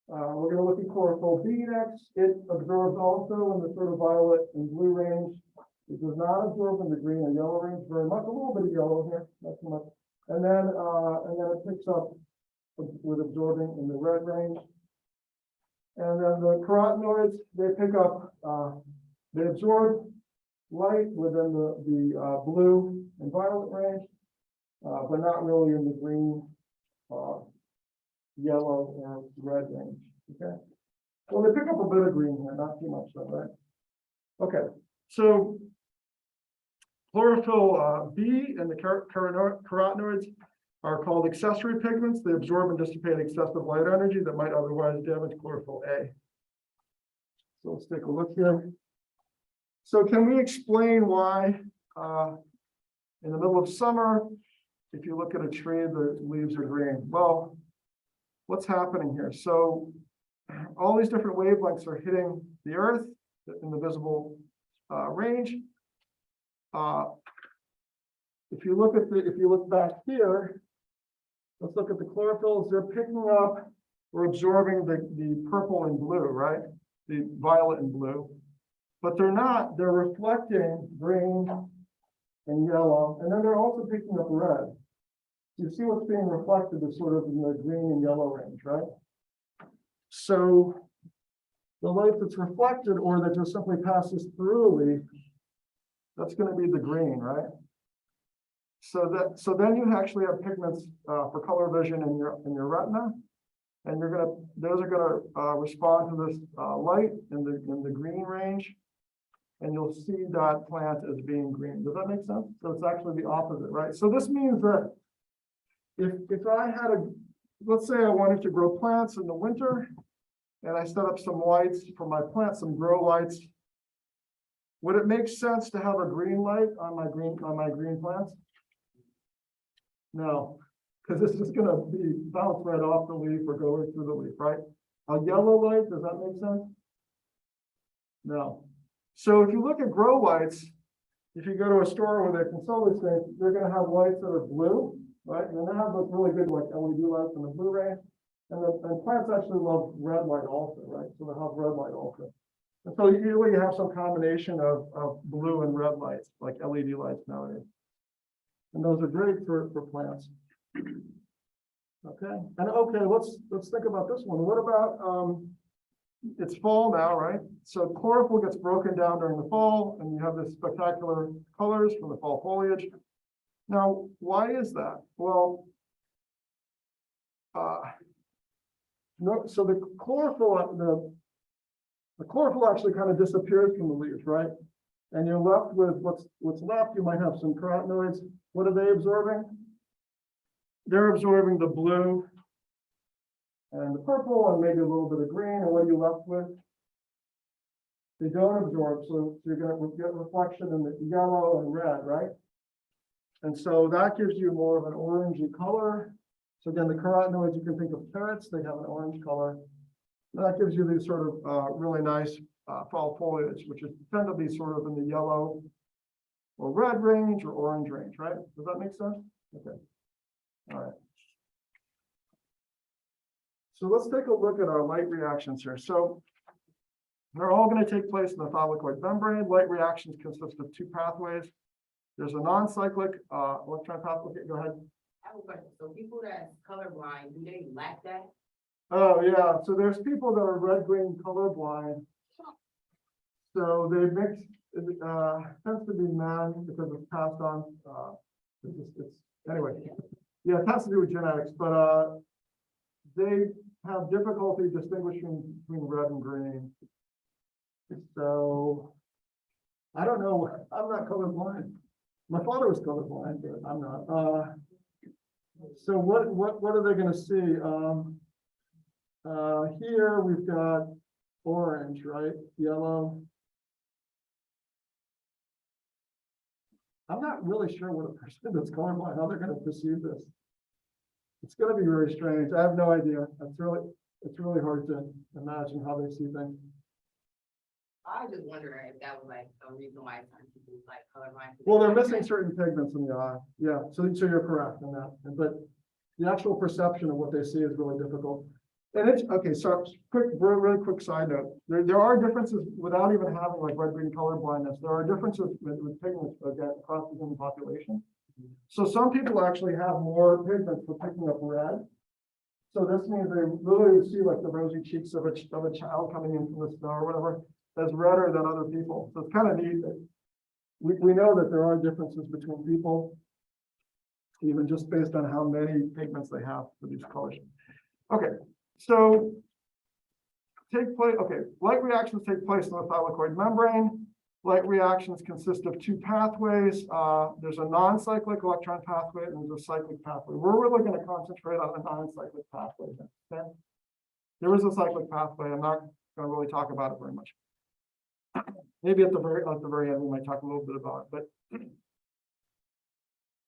Speaker 1: We're going to look at chlorophyll B next. It absorbs also in the sort of violet and blue range. It does not absorb in the green or yellow range very much. A little bit of yellow here, not too much. And then it picks up with absorbing in the red range. And then the carotenoids, they pick up, they absorb light within the blue and violet range, but not really in the green, yellow, or red range. Okay. Well, they pick up a bit of green here, not too much though, right? Okay. So chlorophyll B and the carotenoids are called accessory pigments. They absorb and dissipate excessive light energy that might otherwise damage chlorophyll A. So let's take a look here. So can we explain why in the middle of summer, if you look at a tree, the leaves are green? Well, what's happening here? So all these different wavelengths are hitting the Earth in the visible range. If you look back here, let's look at the chlorophylls. They're picking up or absorbing the purple and blue, right? The violet and blue, but they're reflecting green and yellow, and then they're also picking up red. You see what's being reflected is sort of in the green and yellow range, right? So the light that's reflected or that just simply passes through a leaf, that's going to be the green, right? So then you actually have pigments for color vision in your retina, and those are gonna respond to this light in the green range, and you'll see that plant as being green. Does that make sense? So it's actually the opposite, right? So this means that if I had let's say I wanted to grow plants in the winter, and I set up some lights for my plants, some grow lights, would it make sense to have a green light on my green plants? No, because this is going to be bounced right off the leaf or go right through the leaf, right? A yellow light, does that make sense? No. So if you look at grow lights, if you go to a store where they can sell these things, they're going to have lights that are blue, right? And they have those really good like LED lights in the Blu-ray. And plants actually love red light also, right? So they have red light also. And so usually you have some combination of blue and red lights, like LED lights nowadays. And those are great for plants. Okay. And okay, let's think about this one. What about it's fall now, right? So chlorophyll gets broken down during the fall, and you have this spectacular colors from the fall foliage. Now, why is that? Well, no, so the chlorophyll actually kind of disappears from the leaves, right? And you're left with what's left. You might have some carotenoids. What are they absorbing? They're absorbing the blue and the purple and maybe a little bit of green. And what are you left with? They don't absorb, so you're going to get reflection in the yellow and red, right? And so that gives you more of an orangey color. So again, the carotenoids, you can think of carrots, they have an orange color. That gives you these sort of really nice fall foliage, which tend to be sort of in the yellow or red range or orange range, right? Does that make sense? Okay. All right. So let's take a look at our light reactions here. So they're all going to take place in the thylakoid membrane. Light reactions consist of two pathways. There's a non-cyclic electron pathway. Go ahead.
Speaker 3: I have a question. So people that's colorblind, do they lack that?
Speaker 1: Oh, yeah. So there's people that are red-green colorblind. So they mix, tends to be men because it's passed on. Anyway, yeah, it has to do with genetics, but they have difficulty distinguishing between red and green. So I don't know. I'm not colorblind. My father was colorblind, but I'm not. So what are they going to see? Here we've got orange, right? Yellow. I'm not really sure what a person that's colorblind, how they're going to perceive this. It's going to be very strange. I have no idea. It's really hard to imagine how they see things.
Speaker 3: I was just wondering if that was like a reason why some people like colorblind.
Speaker 1: Well, they're missing certain pigments in the eye. Yeah, so you're correct in that. But the actual perception of what they see is really difficult. And it's okay. So really quick side note. There are differences without even having like red-green color blindness. There are differences with pigments again across the human population. So some people actually have more pigments for picking up red. So this means they literally see like the rosy cheeks of a child coming in from the snow or whatever as redder than other people. So it's kind of neat that we know that there are differences between people, even just based on how many pigments they have for these colors. Okay, so light reactions take place in the thylakoid membrane. Light reactions consist of two pathways. There's a non-cyclic electron pathway and there's a cyclic pathway. We're really going to concentrate on the non-cyclic pathway. Okay? There is a cyclic pathway. I'm not going to really talk about it very much. Maybe at the very end, we might talk a little bit about it. But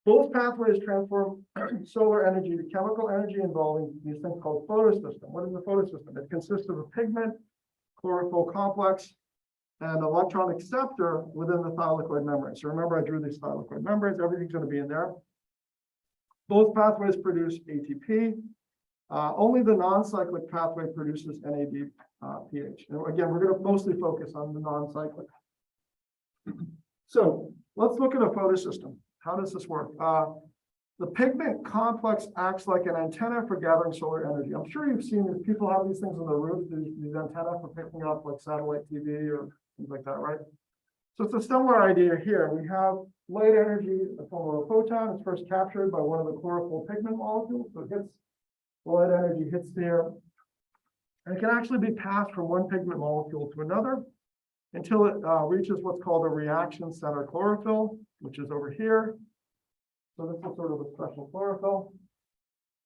Speaker 1: both pathways transform solar energy to chemical energy involving these things called photosystem. What is the photosystem? It consists of a pigment, chlorophyll complex, and electron acceptor within the thylakoid membrane. So remember, I drew these thylakoid membranes. Everything's going to be in there. Both pathways produce ATP. Only the non-cyclic pathway produces NADPH. And again, we're going to mostly focus on the non-cyclic. So let's look at a photosystem. How does this work? The pigment complex acts like an antenna for gathering solar energy. I'm sure you've seen these people have these things on the roof, these antennas for picking up like satellite TV or things like that, right? So it's a similar idea here. We have light energy in the form of a photon. It's first captured by one of the chlorophyll pigment molecules. So it hits, the light energy hits there. And it can actually be passed from one pigment molecule to another until it reaches what's called a reaction center chlorophyll, which is over here. So this is sort of a special chlorophyll.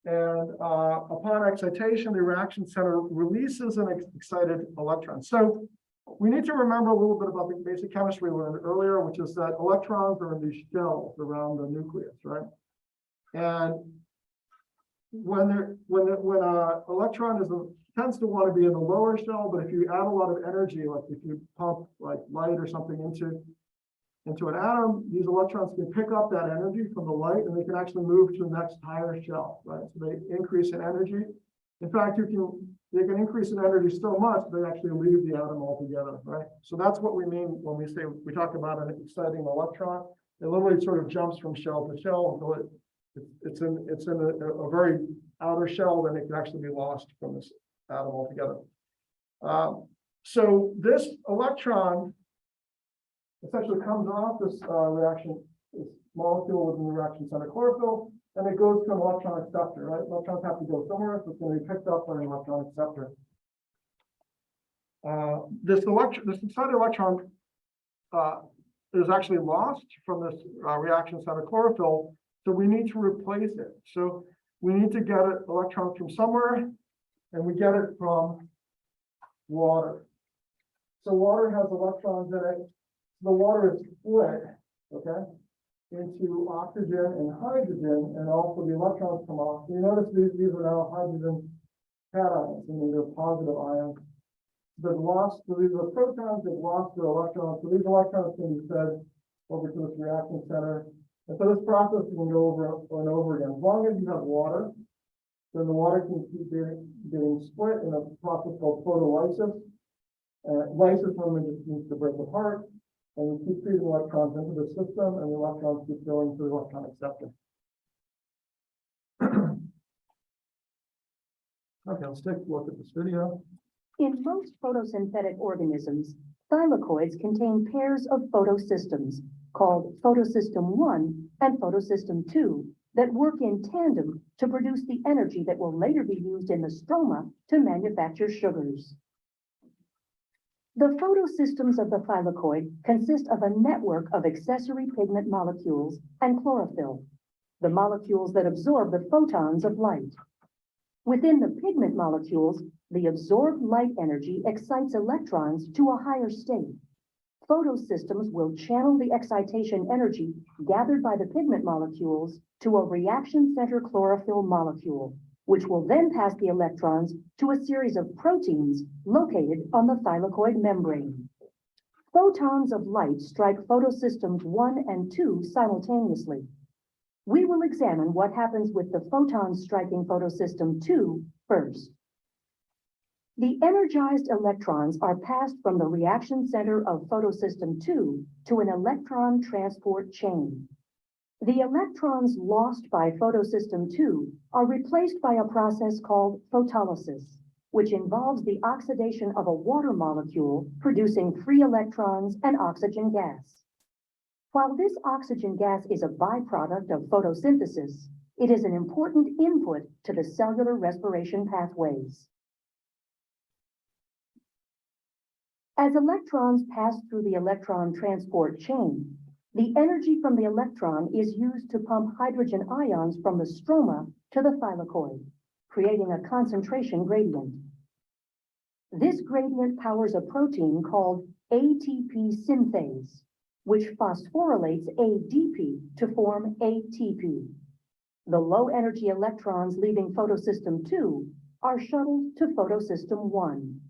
Speaker 1: And upon excitation, the reaction center releases an excited electron. So we need to remember a little bit about the basic chemistry we learned earlier, which is that electrons are in these shells around the nucleus, right? And when an electron is tends to want to be in the lower shell, but if you add a lot of energy, like if you pump like light or something into an atom, these electrons can pick up that energy from the light and they can actually move to the next higher shell, right? So they increase in energy. In fact, they can increase in energy so much they actually leave the atom altogether, right? So that's what we mean when we talk about an exciting electron. It literally sort of jumps from shell to shell until it's in a very outer shell, then it can actually be lost from this atom altogether. So this electron essentially comes off this reaction, this molecule within the reaction center chlorophyll, and it goes to an electron acceptor, right? Electrons have to go somewhere, so it's going to be picked up by an electron acceptor. This excited electron is actually lost from this reaction center chlorophyll, so we need to replace it. So we need to get an electron from somewhere, and we get it from water. So water has electrons in it. The water is split, okay, into oxygen and hydrogen, and also the electrons come off. So you notice these are now hydrogen cations, and they're positive ions. They've lost, so these are protons, they've lost their electrons. So these electrons can be fed over to this reaction center. And so this process can go over and over again. As long as you have water, then the water can keep getting split in a process called photolysis. Lysis normally just means to break apart. And we keep feeding electrons into the system, and the electrons keep going to the electron acceptor. Okay, let's take a look at this video.
Speaker 4: In most photosynthetic organisms, thylakoids contain pairs of photosystems called photosystem 1 and photosystem 2 that work in tandem to produce the energy that will later be used in the stroma to manufacture sugars. The photosystems of the thylakoid consist of a network of accessory pigment molecules and chlorophyll, the molecules that absorb the photons of light. Within the pigment molecules, the absorbed light energy excites electrons to a higher state. Photosystems will channel the excitation energy gathered by the pigment molecules to a reaction center chlorophyll molecule, which will then pass the electrons to a series of proteins located on the thylakoid membrane. Photons of light strike photosystems 1 and 2 simultaneously. We will examine what happens with the photons striking photosystem 2 first. The energized electrons are passed from the reaction center of photosystem 2 to an electron transport chain. The electrons lost by photosystem 2 are replaced by a process called photolysis, which involves the oxidation of a water molecule producing free electrons and oxygen gas. While this oxygen gas is a byproduct of photosynthesis, it is an important input to the cellular respiration pathways. As electrons pass through the electron transport chain, the energy from the electron is used to pump hydrogen ions from the stroma to the thylakoid, creating a concentration gradient. This gradient powers a protein called ATP synthase, which phosphorylates ADP to form ATP. The low-energy electrons leaving photosystem 2 are shuttled to photosystem 1.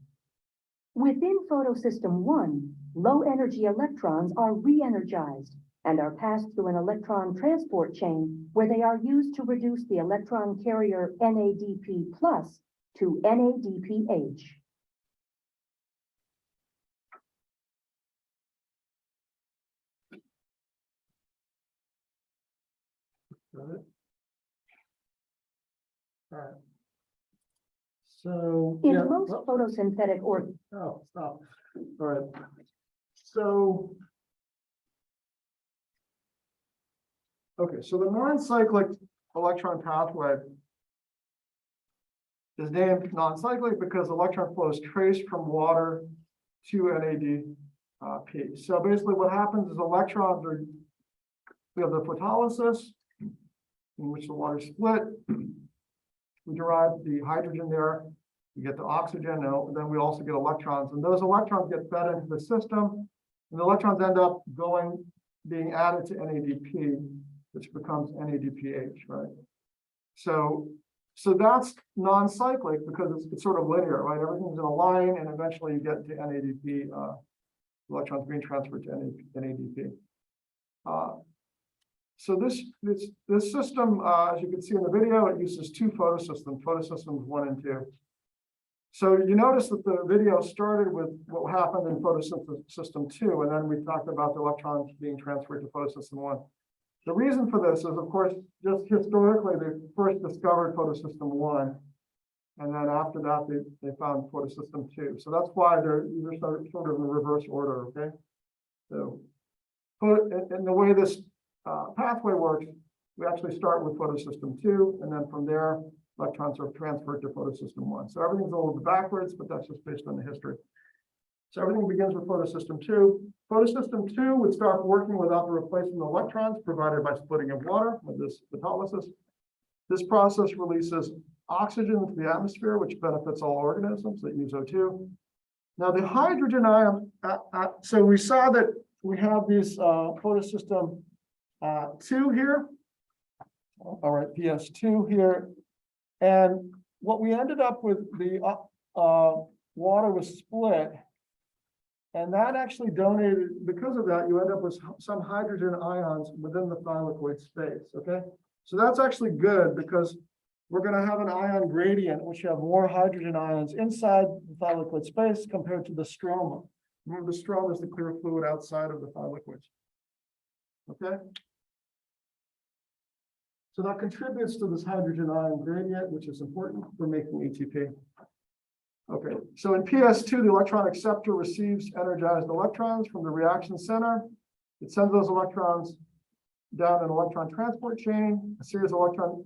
Speaker 4: Within photosystem 1, low-energy electrons are re-energized and are passed through an electron transport chain where they are used to reduce the electron carrier NADP+ to NADPH.
Speaker 1: Got it? All right. So,
Speaker 4: In
Speaker 1: yeah,
Speaker 4: most
Speaker 1: well,
Speaker 4: photosynthetic
Speaker 1: oh, stop. All right. So, okay, so the non-cyclic electron pathway is named non-cyclic because electron flow is traced from water to NADP. So basically what happens is electrons are, we have the photolysis in which the water is split. We derive the hydrogen there, we get the oxygen, and then we also get electrons. And those electrons get fed into the system, and the electrons end up being added to NADP, which becomes NADPH, right? So So that's non-cyclic because it's sort of linear, right? Everything's in a line and eventually you get to NADP, electrons being transferred to NADP. So this system, as you can see in the video, it uses two photosystems, photosystems 1 and 2. So you notice that the video started with what happened in photosystem 2, and then we talked about the electrons being transferred to photosystem 1. The reason for this is, of course, just historically, they first discovered photosystem 1, and then after that, they found photosystem 2. So that's why they're sort of in reverse order, okay? So, and the way this pathway works, we actually start with photosystem 2, and then from there, electrons are transferred to photosystem 1. So everything's a little bit backwards, but that's just based on the history. So everything begins with photosystem 2. Photosystem 2 would start working without the replacement of electrons provided by splitting of water with this photolysis. This process releases oxygen into the atmosphere, which benefits all organisms that use O2. Now the hydrogen ion, so we saw that we have these photosystem 2 here. All right, PS2 here. And what we ended up with, the water was split. And that actually donated, because of that, you end up with some hydrogen ions within the thylakoid space, okay? So that's actually good because we're going to have an ion gradient, which have more hydrogen ions inside the thylakoid space compared to the stroma. Remember, the stroma is the clear fluid outside of the thylakoids, okay? So that contributes to this hydrogen ion gradient, which is important for making ATP. Okay, so in PS2, the electron acceptor receives energized electrons from the reaction center. It sends those electrons down an electron transport chain, a series of electron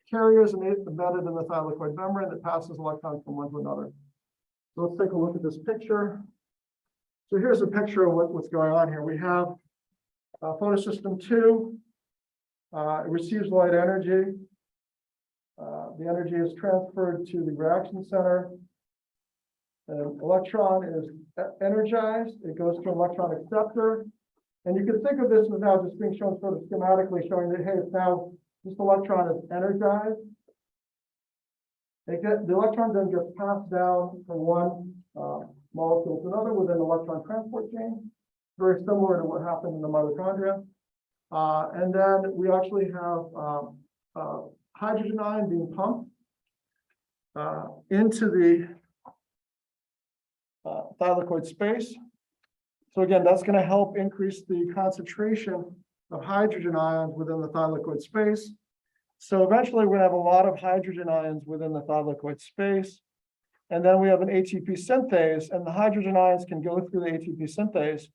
Speaker 1: carriers embedded in the thylakoid membrane that passes electrons from one to another. So let's take a look at this picture. So here's a picture of what's going on here. We have photosystem 2. It receives light energy. The energy is transferred to the reaction center. An electron is energized. It goes to an electron acceptor. And you can think of this as now just being shown sort of schematically, showing that, hey, it's now this electron is energized. The electron then gets passed down from one molecule to another within the electron transport chain, very similar to what happened in the mitochondria. And then we actually have hydrogen ion being pumped into the thylakoid space. So again, that's going to help increase the concentration of hydrogen ions within the thylakoid space. So eventually we're going to have a lot of hydrogen ions within the thylakoid space. And then we have an ATP synthase, and the hydrogen ions can go through the ATP synthase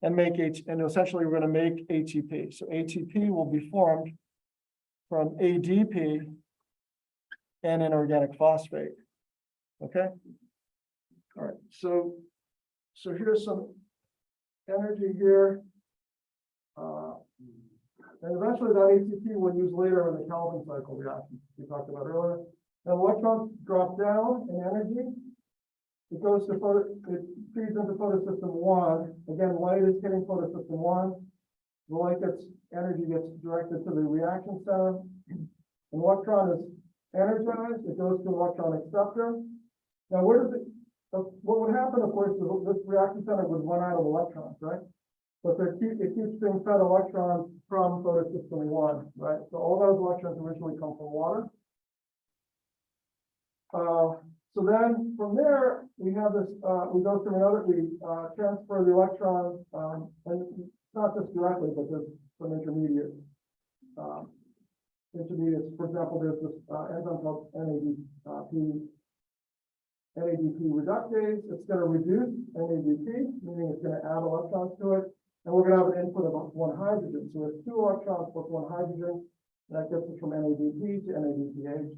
Speaker 1: and make and essentially we're going to make ATP. So ATP will be formed from ADP and an organic phosphate. Okay. All right. So here's some energy here. And eventually that ATP we'll use later in the Kelvin cycle reaction we talked about earlier. And electrons drop down in energy. It goes to it feeds into photosystem 1. Again, light is hitting photosystem 1. The light energy gets directed to the reaction center. An electron is energized. It goes to an electron acceptor. Now, what would happen, of course, is this reaction center would run out of electrons, right? But it keeps being fed electrons from photosystem 1, right? So all those electrons originally come from water. So then from there, we have this, we go through we transfer the electrons, and it's not just directly, but there's some intermediates. For example, there's this enzyme called NADP reductase. It's going to reduce NADP, meaning it's going to add electrons to it. And we're going to have an input of 1 hydrogen. So it's 2 electrons plus 1 hydrogen. That gets us from NADP to NADPH.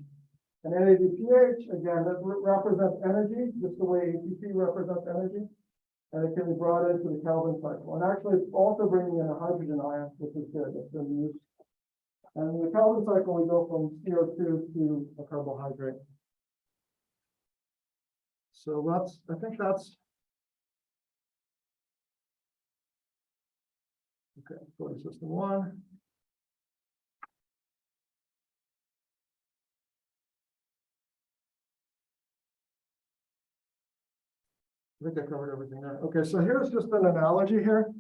Speaker 1: And NADPH, again, that represents energy, just the way ATP represents energy. And it can be brought into the Kelvin cycle. And actually, it's also bringing in a hydrogen ion, which is good. That's been used. And in the Kelvin cycle, we go from CO2 to a carbohydrate. So I think that's, okay, photosystem 1. I think I covered everything there. Okay, so here's just an analogy here.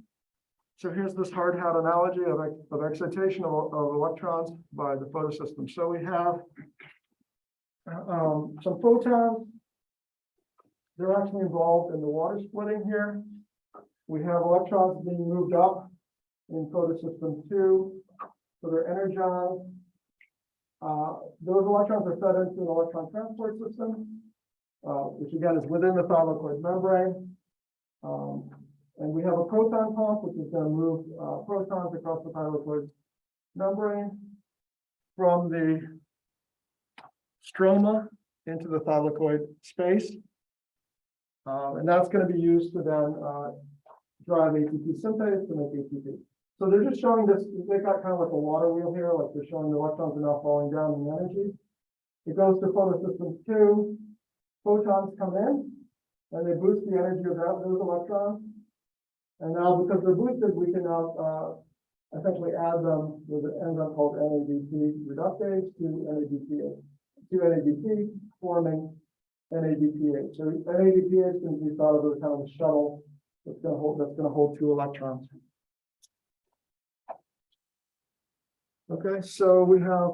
Speaker 1: So here's this hard hat analogy of excitation of electrons by the photosystem. So we have some photons. They're actually involved in the water splitting here. We have electrons being moved up in photosystem 2. So they're energized. Those electrons are fed into an electron transport system, which again is within the thylakoid membrane. And we have a proton pump, which is going to move protons across the thylakoid membrane from the stroma into the thylakoid space. And that's going to be used to then drive ATP synthase to make ATP. So they're just showing this, they've got kind of like a water wheel here, like they're showing the electrons are now falling down in energy. It goes to photosystem 2, photons come in, and they boost the energy of those electrons. And now because they're boosted, we can now essentially add them with an enzyme called NADP reductase to NADP, forming NADPH. So NADPH can be thought of as kind of a shuttle that's going to hold 2 electrons. Okay, so we have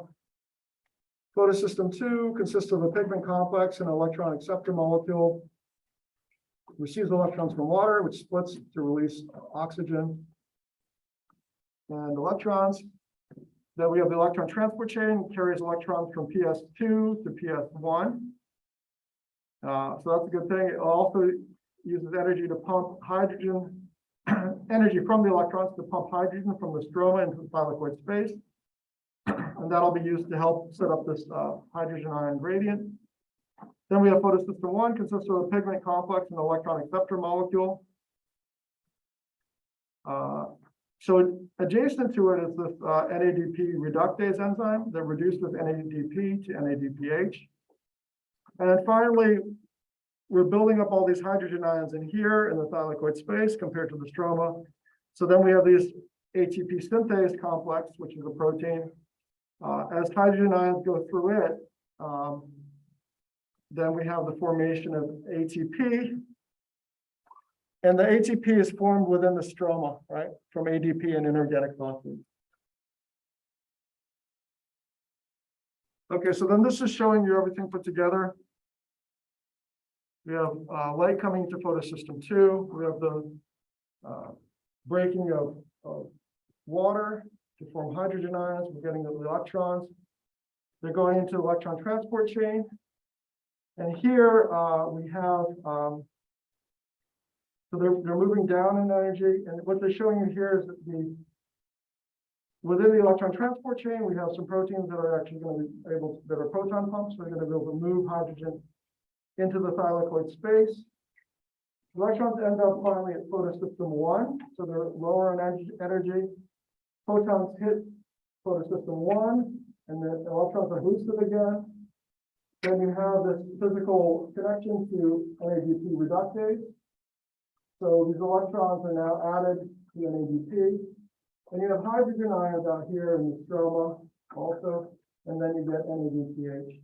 Speaker 1: photosystem 2 consists of a pigment complex and an electron acceptor molecule. Receives electrons from water, which splits to release oxygen and electrons. Then we have the electron transport chain, carries electrons from PS2 to PS1. So that's a good thing. It also uses energy to pump hydrogen, energy from the electrons to pump hydrogen from the stroma into the thylakoid space. And that'll be used to help set up this hydrogen ion gradient. Then we have photosystem 1, consists of a pigment complex and electron acceptor molecule. So adjacent to it is this NADP reductase enzyme that reduces NADP to NADPH. And then finally, we're building up all these hydrogen ions in here in the thylakoid space compared to the stroma. So then we have these ATP synthase complex, which is a protein. As hydrogen ions go through it, then we have the formation of ATP. And the ATP is formed within the stroma, right, from ADP and inorganic phosphate. Okay, so then this is showing you everything put together. We have light coming into photosystem 2. We have the breaking of water to form hydrogen ions. We're getting the electrons. They're going into the electron transport chain. And here we have, so they're moving down in energy. And what they're showing you here is that within the electron transport chain, we have some proteins that are actually going to be able to, that are proton pumps. They're going to be able to move hydrogen into the thylakoid space. Electrons end up finally at photosystem 1, so they're lower in energy. Photons hit photosystem 1, and the electrons are boosted again. Then you have this physical connection to NADP reductase. So these electrons are now added to NADP. And you have hydrogen ions out here in the stroma also, and then you get NADPH.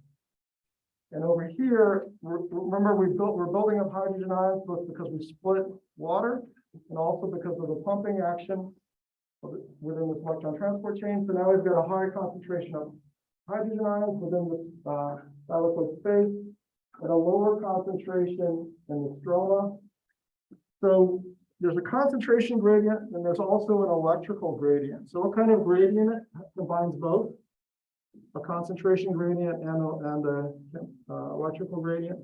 Speaker 1: And over here, remember we're building up hydrogen ions both because we split water and also because of the pumping action within this electron transport chain. So now we've got a high concentration of hydrogen ions within the thylakoid space at a lower concentration in the stroma. So there's a concentration gradient and there's also an electrical gradient. So what kind of gradient combines both? A concentration gradient and a electrical gradient.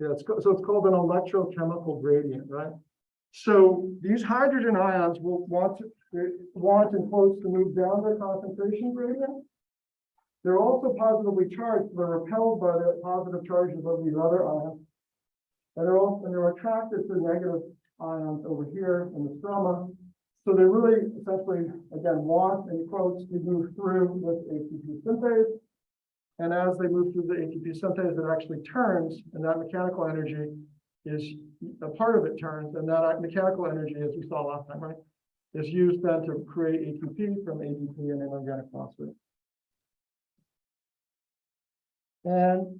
Speaker 1: Yeah, so it's called an electrochemical gradient, right? So these hydrogen ions will want in quotes to move down their concentration gradient. They're also positively charged. They're repelled by the positive charges of these other ions, and they're attracted to negative ions over here in the stroma. So they really essentially, again, want, in quotes, to move through this ATP synthase. And as they move through the ATP synthase, it actually turns, and that mechanical energy is a part of it turns, and that mechanical energy, as we saw last time, right, is used then to create ATP from ADP and inorganic phosphate. And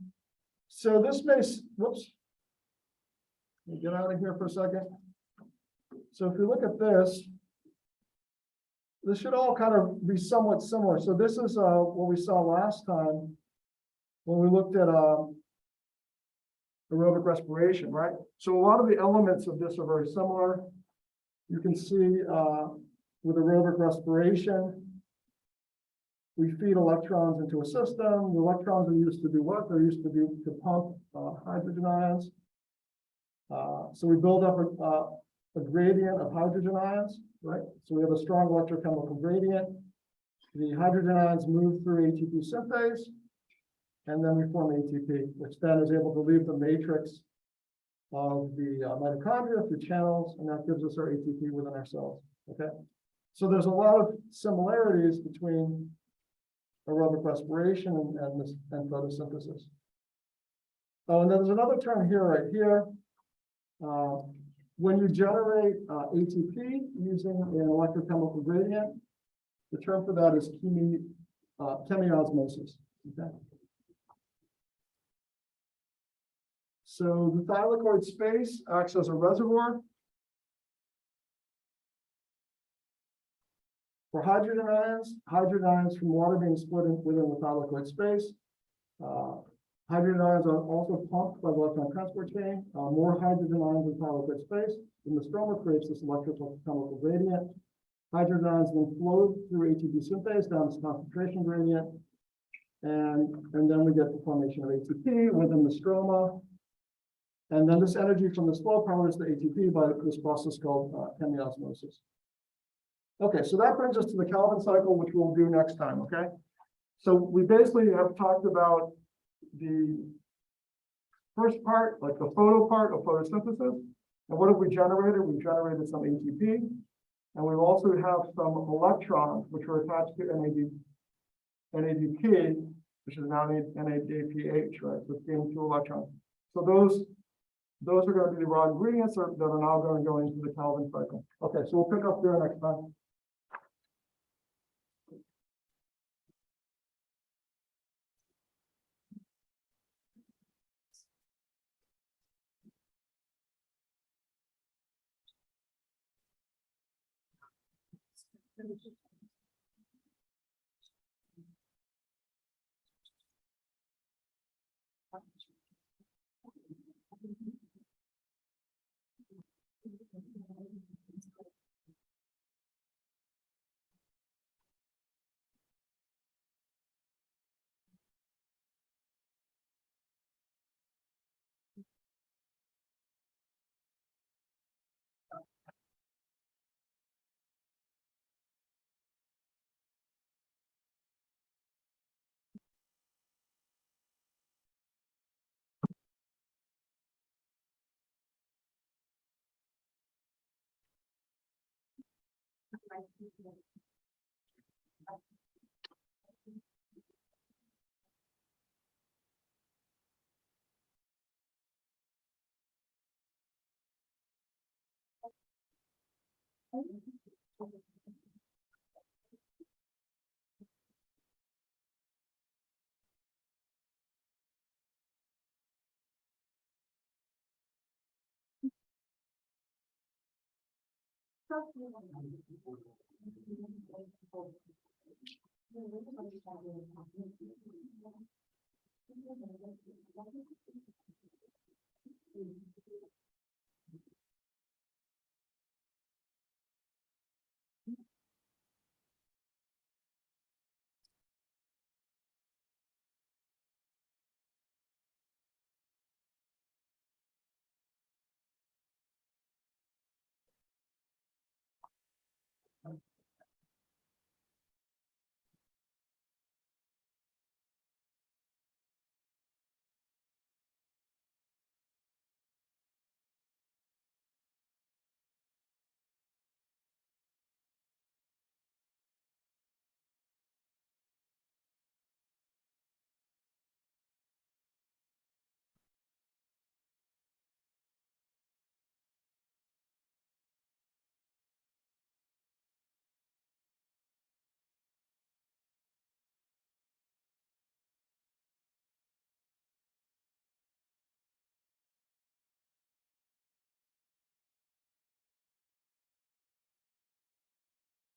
Speaker 1: So this may, whoops. Let me get out of here for a second. So if you look at this should all kind of be somewhat similar. So this is what we saw last time when we looked at aerobic respiration, right? So a lot of the elements of this are very similar. You can see with aerobic respiration, we feed electrons into a system. The electrons are used to do what? They're used to pump hydrogen ions. So we build up a gradient of hydrogen ions, right? So we have a strong electrochemical gradient. The hydrogen ions move through ATP synthase, and then we form ATP, which then is able to leave the matrix of the mitochondria through channels, and that gives us our ATP within our cells, okay? So there's a lot of similarities between aerobic respiration and photosynthesis. Oh, and then there's another term here, right here. When you generate ATP using an electrochemical gradient, the term for that is chemiosmosis. Okay. So the thylakoid space acts as a reservoir for hydrogen ions from water being split within the thylakoid space. Hydrogen ions are also pumped by the electron transport chain. More hydrogen ions in thylakoid space. And the stroma creates this electrochemical gradient. Hydrogen ions then flow through ATP synthase down this concentration gradient. And then we get the formation of ATP within the stroma. And then this energy from this flow powers the ATP by this process called chemiosmosis. Okay, so that brings us to the Calvin cycle, which we'll do next time, okay? So we basically have talked about the first part, like the photo part of photosynthesis. And what have we generated? We generated some ATP. And we also have some electrons, which are attached to NADP, which is now NADPH, right? So it's getting 2 electrons. So those are going to be the raw ingredients that are now going to go into the Calvin cycle. Okay, so we'll pick up there next time.